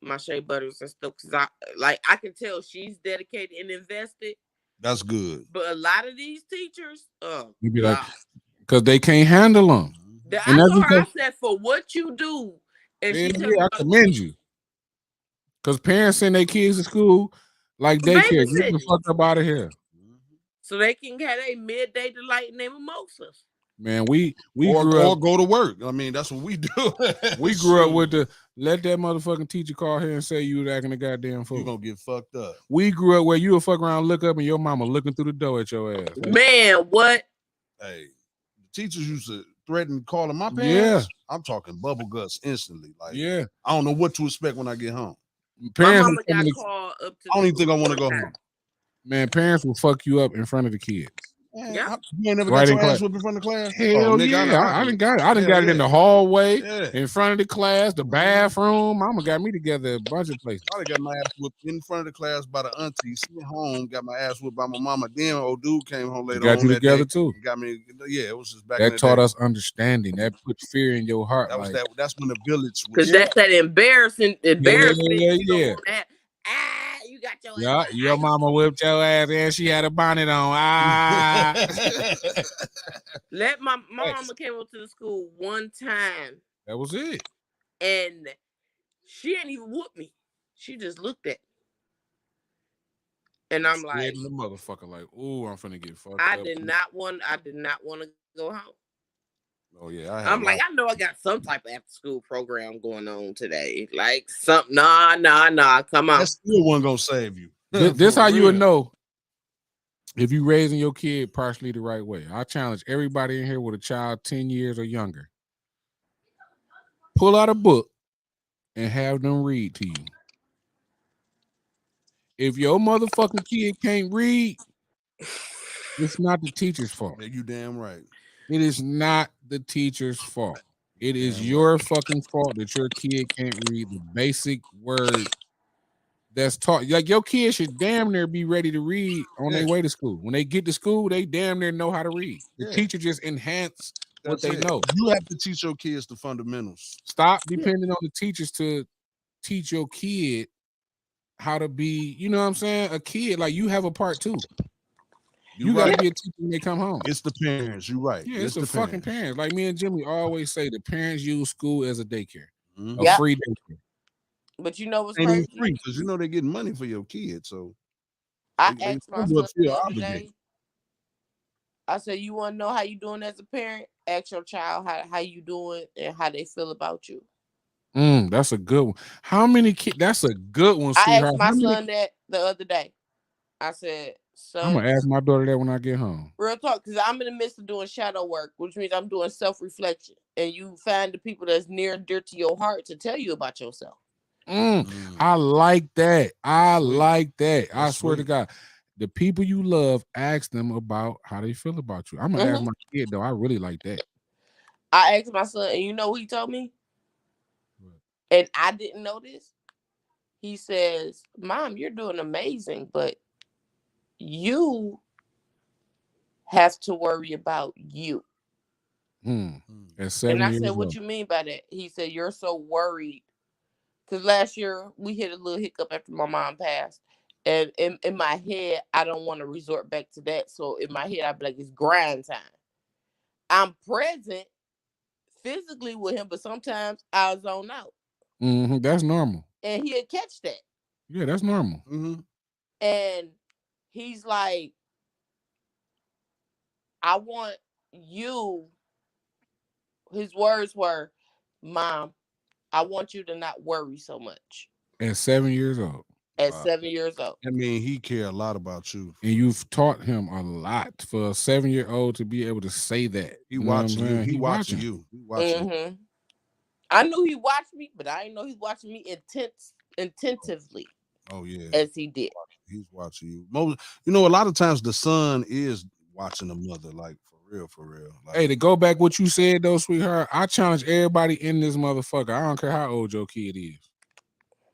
my shea butters and stuff because I can tell she's dedicated and invested. That's good. But a lot of these teachers, you be like, because they can't handle them. I told her, I said, for what you do, and she said, I commend you. Because parents send their kids to school like daycare. Get the fuck up out of here. So they can have a midday delight and their mimosas. Man, we grew up, or go to work. I mean, that's what we do. We grew up with let that motherfucking teacher call here and say you was acting a goddamn fool. You gonna get fucked up. We grew up where you would fuck around, look up, and your mama looking through the door at your ass. Man, what? Hey, the teachers used to threaten calling my parents. Yeah. I'm talking bubble guts instantly. Like, yeah, I don't know what to expect when I get home. Parents, my mama got called up to I don't even think I want to go home. Man, parents will fuck you up in front of the kids. Yeah. You ain't never got your ass whipped in front of class? Hell yeah. I done got it in the hallway, in front of the class, the bathroom. Mama got me together a bunch of places. I got my ass whipped in front of the class by the auntie. Sitting home, got my ass whipped by my mama. Then old dude came home later on. Got you together too. Got me. Yeah, it was just back. That taught us understanding. That put fear in your heart. That was like, that's when the village. Because that's that embarrassing. Yeah. You got your ass. Your mama whipped your ass and she had a bonnet on. My mama came up to the school one time. That was it. And she didn't even whoop me. She just looked at me. And I'm like, the motherfucker, like, ooh, I'm finna get fucked I up. did not want to go home. Oh yeah, I'm like, I know I got some type of after school program going on today. Like something, nah, come on. That still wasn't gonna save you. This how you would know if you raising your kid partially the right way. I challenge everybody in here with a child 10 years or younger. Pull out a book and have them read to you. If your motherfucking kid can't read, it's not the teacher's fault. Yeah, you damn right. It is not the teacher's fault. It is your fucking fault that your kid can't read the basic words that's taught. Like your kids should damn near be ready to read on their way to school. When they get to school, they damn near know how to read. The teacher just enhance what they know. You have to teach your kids the fundamentals. Stop depending on the teachers to teach your kid how to be, you know what I'm saying? A kid, like you have a part too. You got to be a teacher when they come home. It's the parents. You're right. Yeah, it's the fucking parents. Like me and Jimmy always say, the parents use school as a daycare, a free daycare. But you know what's crazy? Free because you know they're getting money for your kids. So I asked my son the other day. I said, "You want to know how you doing as a parent? Ask your child how you doing and how they feel about you." That's a good one. How many kids? That's a good one, sweetheart. I asked my son that the other day. I said, "Son, I'm gonna ask my daughter that when I get home." Real talk, because I'm in the midst of doing shadow work, which means I'm doing self-reflection, and you find the people that's near and dear to your heart to tell you about yourself. I like that. I swear to God, the people you love, ask them about how they feel about you. I'm gonna ask my kid though. I really like that. I asked my son, and you know what he told me? And I didn't know this. He says, "Mom, you're doing amazing, but you have to worry about you." At 7 and I years said, old. "What you mean by that?" He said, "You're so worried." Because last year we hit a little hiccup after my mom passed. And in my head, I don't want to resort back to that. So in my head, I'd be like, it's grind time. I'm present physically with him, but sometimes I'll zone out. That's normal. And he'll catch that. Yeah, that's normal. And he's like, I want you. His words were, "Mom, I want you to not worry so much." At 7 years old. At 7 years old. I mean, he care a lot about you. And you've taught him a lot for a 7-year-old to be able to say that. He watching you. He watching you. He watching you. I knew he watched me, but I didn't know he watching me intentively. Oh yeah, as he did. He's watching you. You know, a lot of times the son is watching the mother, like for real. Like, hey, to go back what you said though, sweetheart, I challenge everybody in this motherfucker. I don't care how old your kid is.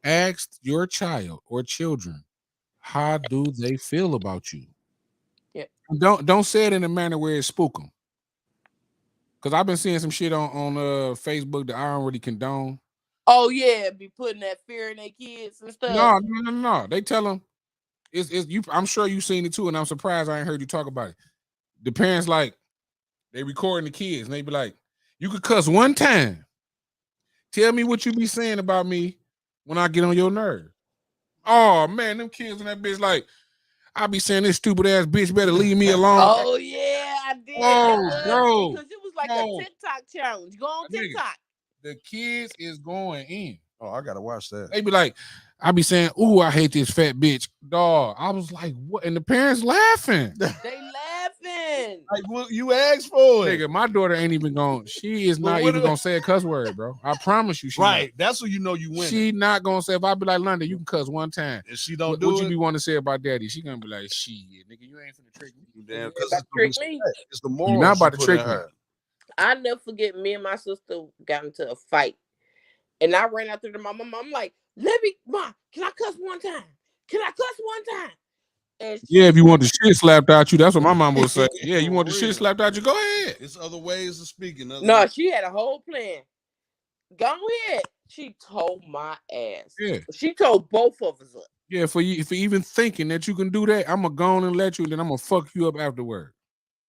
Ask your child or children, how do they feel about you? Yeah. Don't say it in a manner where it spook them. Cause I've been seeing some shit on Facebook that I don't really condone. Oh yeah, be putting that fear in their kids and stuff. No. They tell them it's you. I'm sure you've seen it too, and I'm surprised I ain't heard you talk about it. The parents like they recording the kids, and they be like, "You could cuss one time. Tell me what you be saying about me when I get on your nerve." Oh man, them kids in that bitch like, I be saying this stupid ass bitch better leave me alone. Oh yeah, I did. Oh, bro. Because it was like a TikTok challenge. Go on TikTok. The kids is going in. Oh, I gotta watch that. They be like, I be saying, "Ooh, I hate this fat bitch." Dog. I was like, what? And the parents laughing. They laughing. Like, well, you asked for it. Nigga, my daughter ain't even going. She is not even gonna say a cuss word, bro. I promise you. She right. Not. That's what you know you win. She not gonna say. If I be like, London, you can cuss one time. If she don't what you be want to say about daddy? She gonna be like, shit, nigga, you ain't finna trick me. Damn, it's the moral. You're not about to trick me. I never forget. Me and my sister got into a fight. And I ran out there to my mom. I'm like, Mom, can I cuss one time? Can I cuss one time? And yeah, if you want the shit slapped out you, that's what my mom would say. Yeah, you want the shit slapped out you, go ahead. It's other ways of speaking. No, she had a whole plan. Go ahead. She told my ass. Yeah. She told both of us up. Yeah, for even thinking that you can do that, I'm gonna go on and let you, and then I'm gonna fuck you up afterward.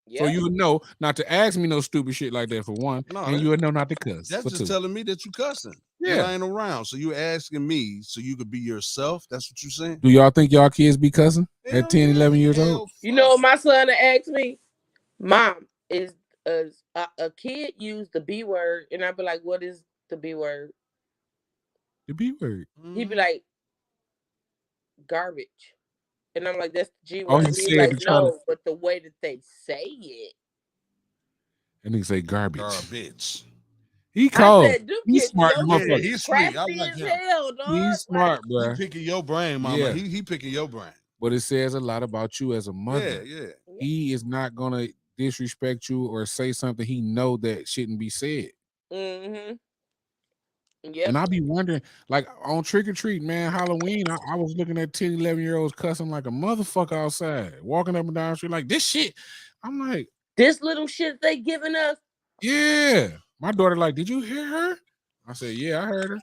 Yep. So you would know not to ask me no stupid shit like that for one, and you would know not to cuss. That's just telling me that you cussing. Yeah, I ain't around. So you asking me so you could be yourself. That's what you saying. Do y'all think y'all kids be cussing at 10, 11 years old? You know what my son asked me? Mom, is a kid use the B word? And I'd be like, what is the B word? The B word. He'd be like, garbage. And I'm like, that's the G word. Oh, he's like, no, but the way that they say it. And he say garbage. Garbage. He called. He's smart. Yeah, he's sweet. I like him. Hell, dog. He's smart, bro. He picking your brain, mama. Yeah. He picking your brain. But it says a lot about you as a mother. Yeah. He is not gonna disrespect you or say something he know that shouldn't be said. Yep. And I be wondering, like on trick or treat, man, Halloween, I was looking at 10, 11-year-olds cussing like a motherfucker outside, walking up and down the street like this shit. I'm like, this little shit they giving us. Yeah. My daughter like, did you hear her? I said, yeah, I heard her.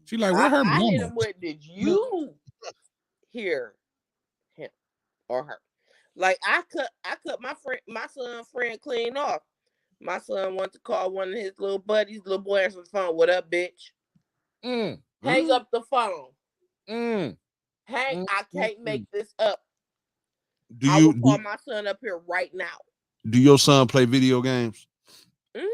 She like, where her I hit mama? him with, did you hear him or her? Like I cut my son's friend clean off. My son wanted to call one of his little buddies. Little boy answered the phone. What up, bitch? Hang up the phone. I can't make this up. I will call my son up here right now. Do your son play video games? Mm?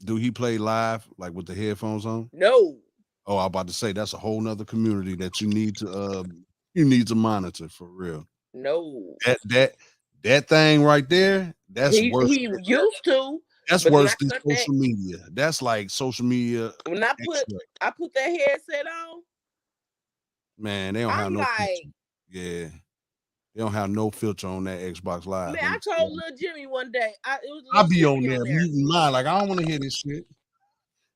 Do he play live, like with the headphones on? No. Oh, I'm about to say that's a whole nother community that you need to monitor for real. No. That thing right there, that's worse. He used to. That's worse than social media. That's like social media. When I put that headset on, man, they don't have no filter. Yeah. They don't have no filter on that Xbox Live. Man, I told little Jimmy one day. I'll be on there muting mine. Like, I don't want to hear this shit.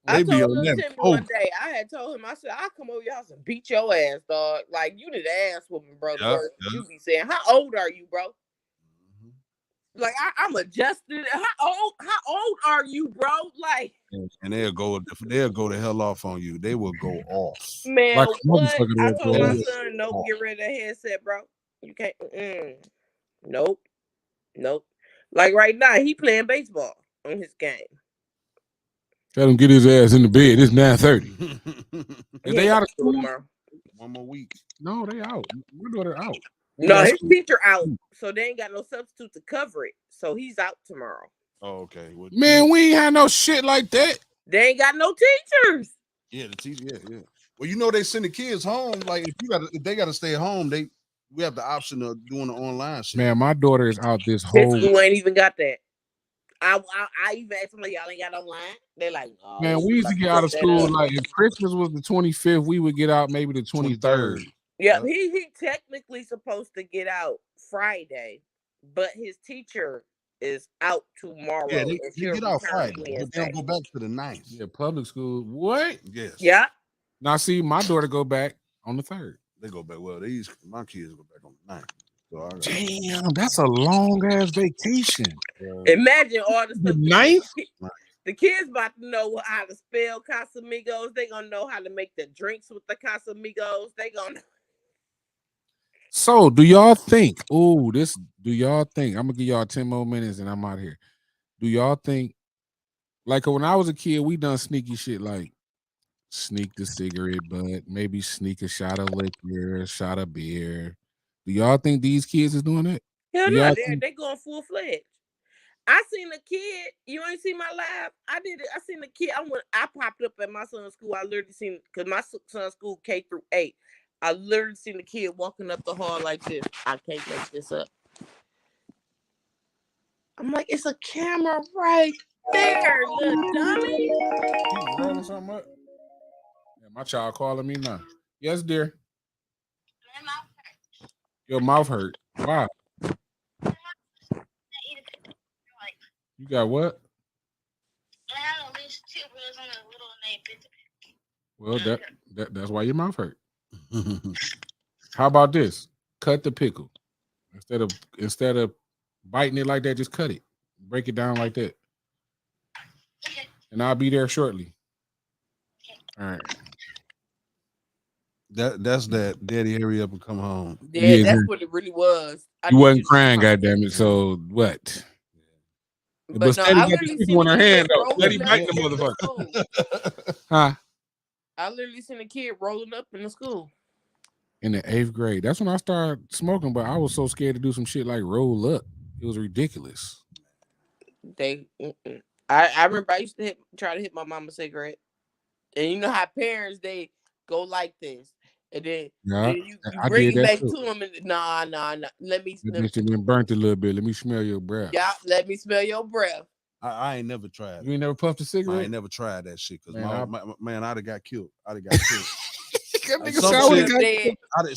I told little Jimmy one day, I had told him, I said, I'll come over your house and beat your ass, dog. Like, you did ass whooping, bro. You be saying, how old are you, bro? Like, I'm adjusted. How old are you, bro? Like, and they'll go the hell off on you. They will go off. Man, like, what? I told my son, nope, get rid of that headset, bro. You can't. Nope. Like right now, he playing baseball on his game. Tell him get his ass in the bed. It's 9:30. Is they out of school tomorrow? One more week. No, they out. My daughter out. No, his teacher out, so they ain't got no substitute to cover it. So he's out tomorrow. Oh, okay. Well, man, we ain't had no shit like that. They ain't got no teachers. Yeah, the teacher. Yeah. Well, you know they send the kids home. Like if they got to stay home, we have the option of doing the online shit. Man, my daughter is out this whole. His school ain't even got that. I even asked them like, y'all ain't got no line. They're like, oh, man, we used to get out of school like if Christmas was the 25th, we would get out maybe the 23rd. Yeah, he technically supposed to get out Friday, but his teacher is out tomorrow. Yeah, they get out Friday, but they'll go back to the 9th. Yeah, public school. What? Yes. Yeah. Now see, my daughter go back on the 3rd. They go back. Well, my kids go back on the 9th. So damn, that's a long ass vacation. Imagine all the stuff. The 9th? The kids about to know how to spell Casamigos. They gonna know how to make the drinks with the Casamigos. They gonna. So, do y'all think? I'm gonna give y'all 10 more minutes and I'm out here. Do y'all think? Like when I was a kid, we done sneaky shit like sneak the cigarette butt, maybe sneak a shot of liquor, a shot of beer. Do y'all think these kids is doing that? Hell no, they going full fledged. I seen a kid. You ain't see my live. I did it. I seen a kid. I popped up at my son's school. I literally seen because my son's school K-8. I literally seen the kid walking up the hall like this. I can't make this up. I'm like, it's a camera right there, little dummy. Keep rolling something up. Yeah, my child calling me now. Yes, dear. Your mouth hurt. Why? You got what? Well, that's why your mouth hurt. How about this? Cut the pickle. Instead of biting it like that, just cut it. Break it down like that. And I'll be there shortly. All right. That's that. Daddy, hurry up and come home. Yeah, that's what it really was. You wasn't crying, goddammit. So what? But no, I literally seen on her hand though. Steady biting the motherfucker. Huh? I literally seen a kid rolling up in the school. In the 8th grade. That's when I started smoking, but I was so scared to do some shit like roll up. It was ridiculous. I remember I used to try to hit my mama cigarette. And you know how parents, they go like this. And then, you bring it back to them and nah. Let me been burnt a little bit. Let me smell your breath. Yeah, let me smell your breath. I ain't never tried. You ain't never puffed a cigarette? I ain't never tried that shit because man, I'd have got killed. I'd have got killed.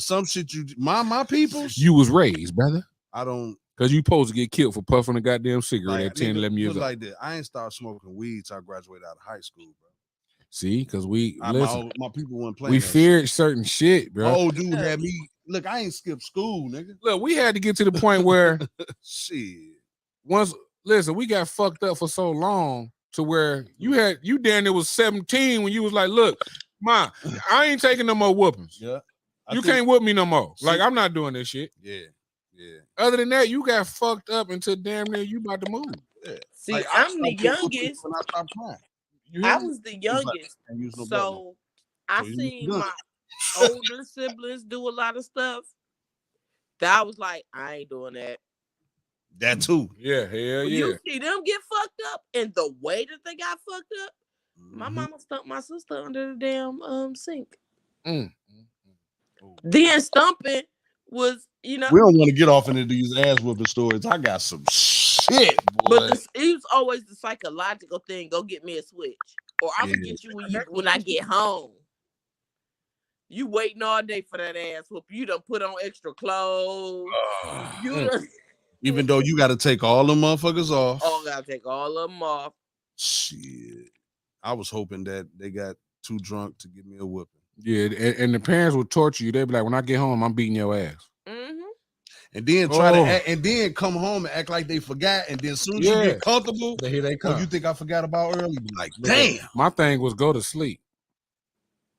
Some shit my people. You was raised, brother. I don't. Because you supposed to get killed for puffing a goddamn cigarette at 10, 11 years old. Like that. I ain't started smoking weed till I graduated out of high school, bro. See, because we my people weren't playing. We feared certain shit, bro. My old dude had me. Look, I ain't skipped school, nigga. Look, we had to get to the point where shit. We got fucked up for so long to where you damn near was 17 when you was like, look, Ma, I ain't taking no more whoopings. Yeah. You can't whoop me no more. Like, I'm not doing this shit. Yeah. Yeah. Other than that, you got fucked up until damn near you about to move. Yeah. See, like, I'm the youngest. When I stopped crying. I was the youngest. So I seen my older siblings do a lot of stuff that I was like, I ain't doing that. That too. Yeah, hell yeah. You see them get fucked up and the way that they got fucked up, my mama stumped my sister under the damn sink. Then stumping was, we don't want to get off into these ass whooping stories. I got some shit, boy. But it was always the psychological thing. Go get me a switch, or I'm gonna get you when I get home. You waiting all day for that ass whoop. You done put on extra clothes. Even though you got to take all them motherfuckers off. Oh, gotta take all of them off. Shit. I was hoping that they got too drunk to give me a whooping. Yeah, and the parents would torture you. They'd be like, when I get home, I'm beating your ass. And then try to act, and then come home and act like they forgot. And then soon as you get comfortable, here they come. You think I forgot about early? Like, damn. My thing was go to sleep.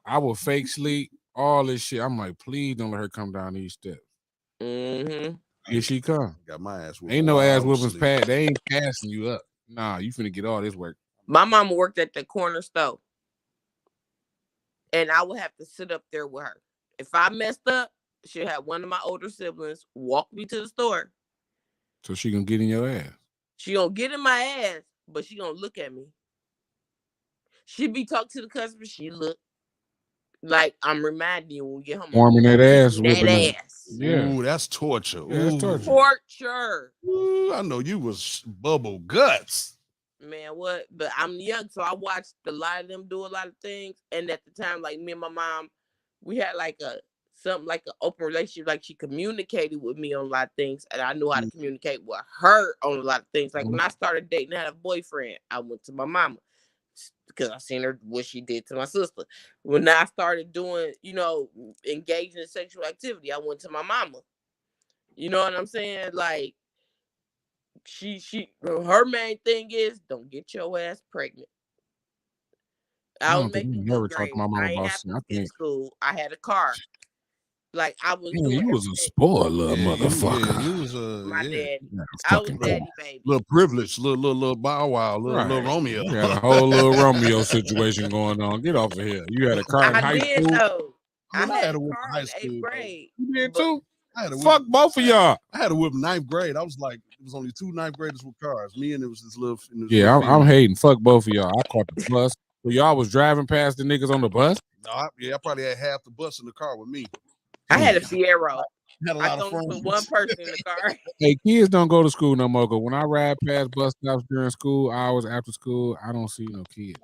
I would fake sleep, all this shit. I'm like, please don't let her come down these steps. Here she come. Got my ass whooped. Ain't no ass whoopings pad. They ain't passing you up. Nah, you finna get all this work. My mama worked at the corner store. And I would have to sit up there with her. If I messed up, she'll have one of my older siblings walk me to the store. So she gonna get in your ass. She gonna get in my ass, but she gonna look at me. She be talking to the customer. She look like I'm reminding you when we get home. Warming that ass. That ass. Yeah. Ooh, that's torture. Yeah, that's torture. Torture. Ooh, I know you was bubble guts. Man, what? But I'm young, so I watched a lot of them do a lot of things. And at the time, like me and my mom, we had like something like an open relationship. Like she communicated with me on a lot of things, and I knew how to communicate with her on a lot of things. Like when I started dating, I had a boyfriend. I went to my mama because I seen her what she did to my sister. When I started doing, engaging in sexual activity, I went to my mama. You know what I'm saying? Like. Her main thing is don't get your ass pregnant. I was making good grades. I ain't have to skip school. I had a car. Like I was. You was a spoiler, motherfucker. You was my daddy. I was daddy baby. Little privilege, little bow wow, little Romeo. You had a whole little Romeo situation going on. Get off of here. You had a car in high school. Though. I had a car in 8th grade. You did too. Fuck both of y'all. I had a whip in 9th grade. I was like, it was only 2 9th graders with cars. Me and it was this little. Yeah, I'm hating. Fuck both of y'all. I caught the bus. So y'all was driving past the niggas on the bus? No, I probably had half the bus in the car with me. I had a Fiero. Had a lot of friends. Put one person in the car. Hey, kids don't go to school no more. Because when I ride past bus stops during school hours after school, I don't see no kids.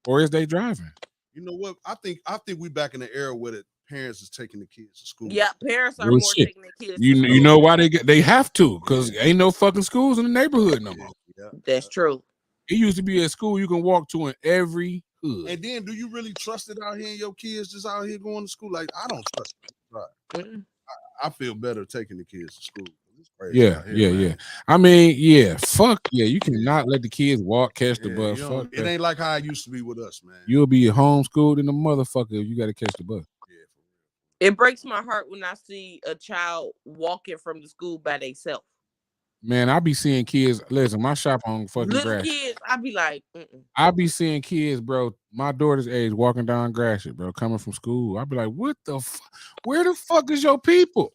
Or is they driving? You know what? I think we back in the era where the parents is taking the kids to school. Yeah, parents are more taking their kids. You know why they have to? Because ain't no fucking schools in the neighborhood no more. Yeah, that's true. It used to be a school you can walk to in every hood. And then, do you really trust it out here? And your kids just out here going to school? Like I don't trust it. Right. I feel better taking the kids to school. It's crazy yeah. I mean, yeah. Fuck yeah. You cannot let the kids catch the bus. Fuck it ain't like how it used to be with us, man. You'll be homeschooled in the motherfucker if you got to catch the bus. It breaks my heart when I see a child walking from the school by themselves. Man, I be seeing kids. Listen, my shop on fucking little Gratiot. Kids, I be like, I be seeing kids, bro. My daughter's age walking down Gratiot, bro, coming from school. I be like, what the fuck? Where the fuck is your people?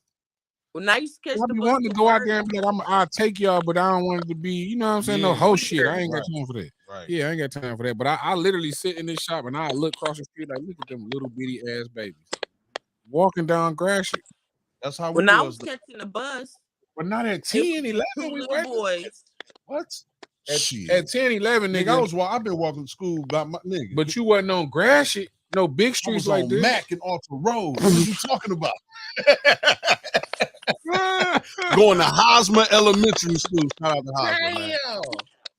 When I used to catch the bus, wanting to go out there and be like, I'll take y'all, but I don't want it to be, you know what I'm saying? No whole shit. I ain't got time for that. Right. Yeah, I ain't got time for that. But I literally sit in this shop and I look across the street like, look at them little bitty ass babies walking down Gratiot. That's how when I was catching the bus. But not at 10, 11, we little boys. What? At 10, 11, nigga. I've been walking to school by my nigga. But you wasn't on Gratiot, no big streets like this. Mac and Alta Road. What are you talking about? Going to Hosmer Elementary School. Shout out to Hosmer.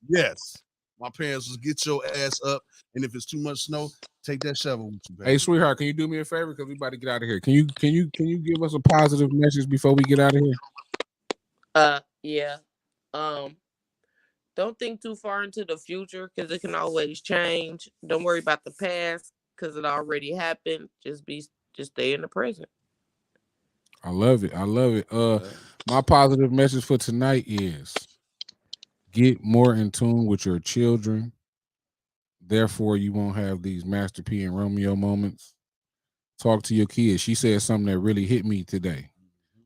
Yes. My parents was get your ass up. And if it's too much snow, take that shovel with you, baby. Hey, sweetheart, can you do me a favor? Because we about to get out of here. Can you give us a positive message before we get out of here? Yeah. Don't think too far into the future because it can always change. Don't worry about the past because it already happened. Just stay in the present. I love it. I love it. My positive message for tonight is get more in tune with your children. Therefore, you won't have these Master P and Romeo moments. Talk to your kids. She said something that really hit me today.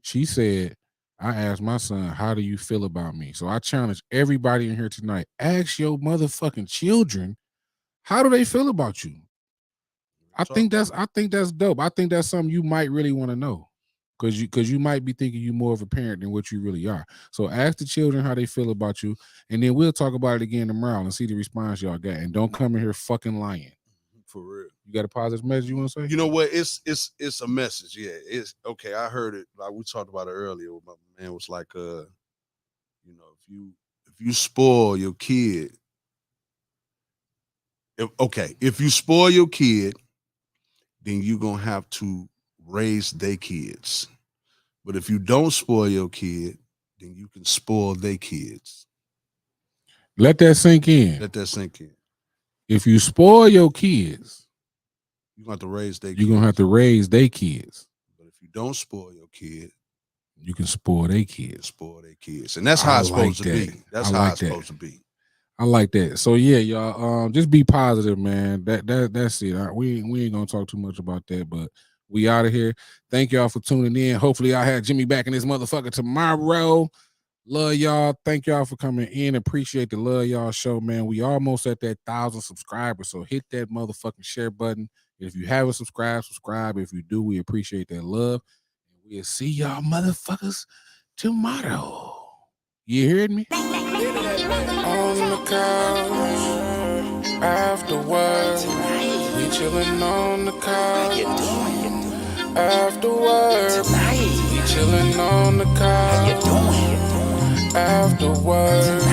She said, I asked my son, how do you feel about me? So I challenge everybody in here tonight. Ask your motherfucking children, how do they feel about you? I think that's dope. I think that's something you might really want to know. Because you might be thinking you more of a parent than what you really are. So ask the children how they feel about you, and then we'll talk about it again tomorrow and see the response y'all got. And don't come in here fucking lying. For real. You got a positive message you want to say? You know what? It's a message. Yeah, it's okay. I heard it. Like we talked about it earlier. My man was like, you know, if you spoil your kid, if you spoil your kid, then you're gonna have to raise their kids. But if you don't spoil your kid, then you can spoil their kids. Let that sink in. Let that sink in. If you spoil your kids, you're gonna have to raise their kids. You're gonna have to raise their kids. But if you don't spoil your kid, you can spoil their kids. Spoil their kids. And that's how it's supposed to be. That's how it's supposed to be. I like that. So yeah, y'all, just be positive, man. That's it. We ain't gonna talk too much about that, but we out of here. Thank y'all for tuning in. Hopefully, I had Jimmy back in this motherfucker tomorrow. Love y'all. Thank y'all for coming in. Appreciate the Love Y'all show, man. We almost at that 1,000 subscribers, so hit that motherfucking share button. If you haven't subscribed, subscribe. If you do, we appreciate that love. We'll see y'all motherfuckers tomorrow. You heard me? On the couch, afterwards, we chillin' on the couch. Afterwards, we chillin' on the couch. Afterwards,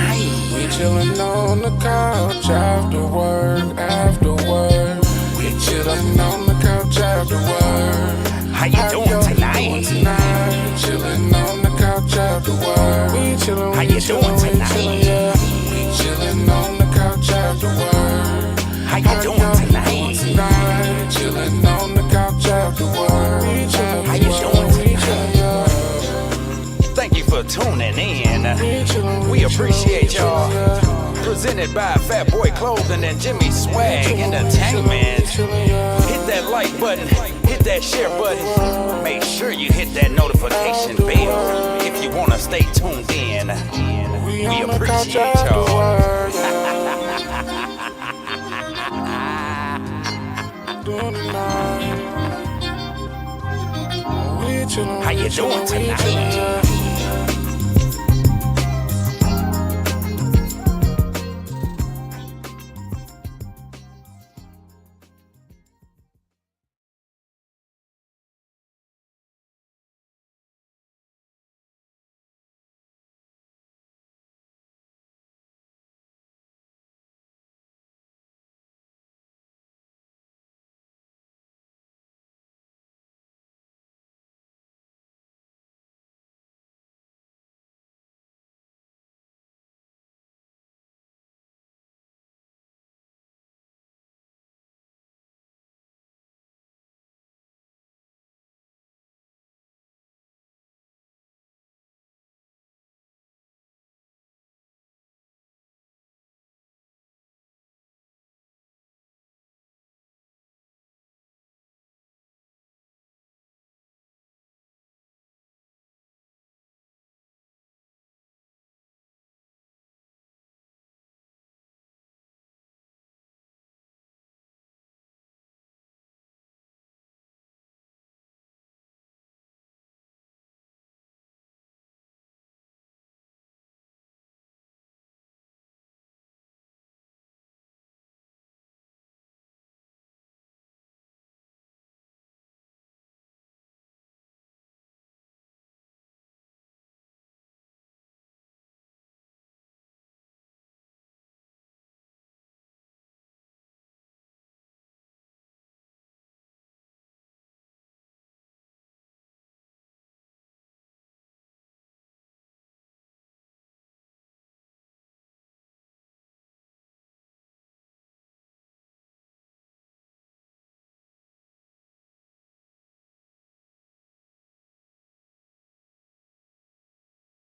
we chillin' on the couch. Afterwards, we chillin' on the couch. Afterwards, how you doing tonight? Chillin' on the couch afterwards. We chillin', how you doing tonight? Yeah. We chillin' on the couch afterwards. How you doing tonight? Chillin' on the couch afterwards. How you doing tonight? Thank you for tuning in. We appreciate y'all. Presented by Fat Boy Clothing and Jimmy Swag Entertainment. Hit that like button, hit that share button. Make sure you hit that notification bell if you want to stay tuned in. We appreciate y'all. How you doing tonight?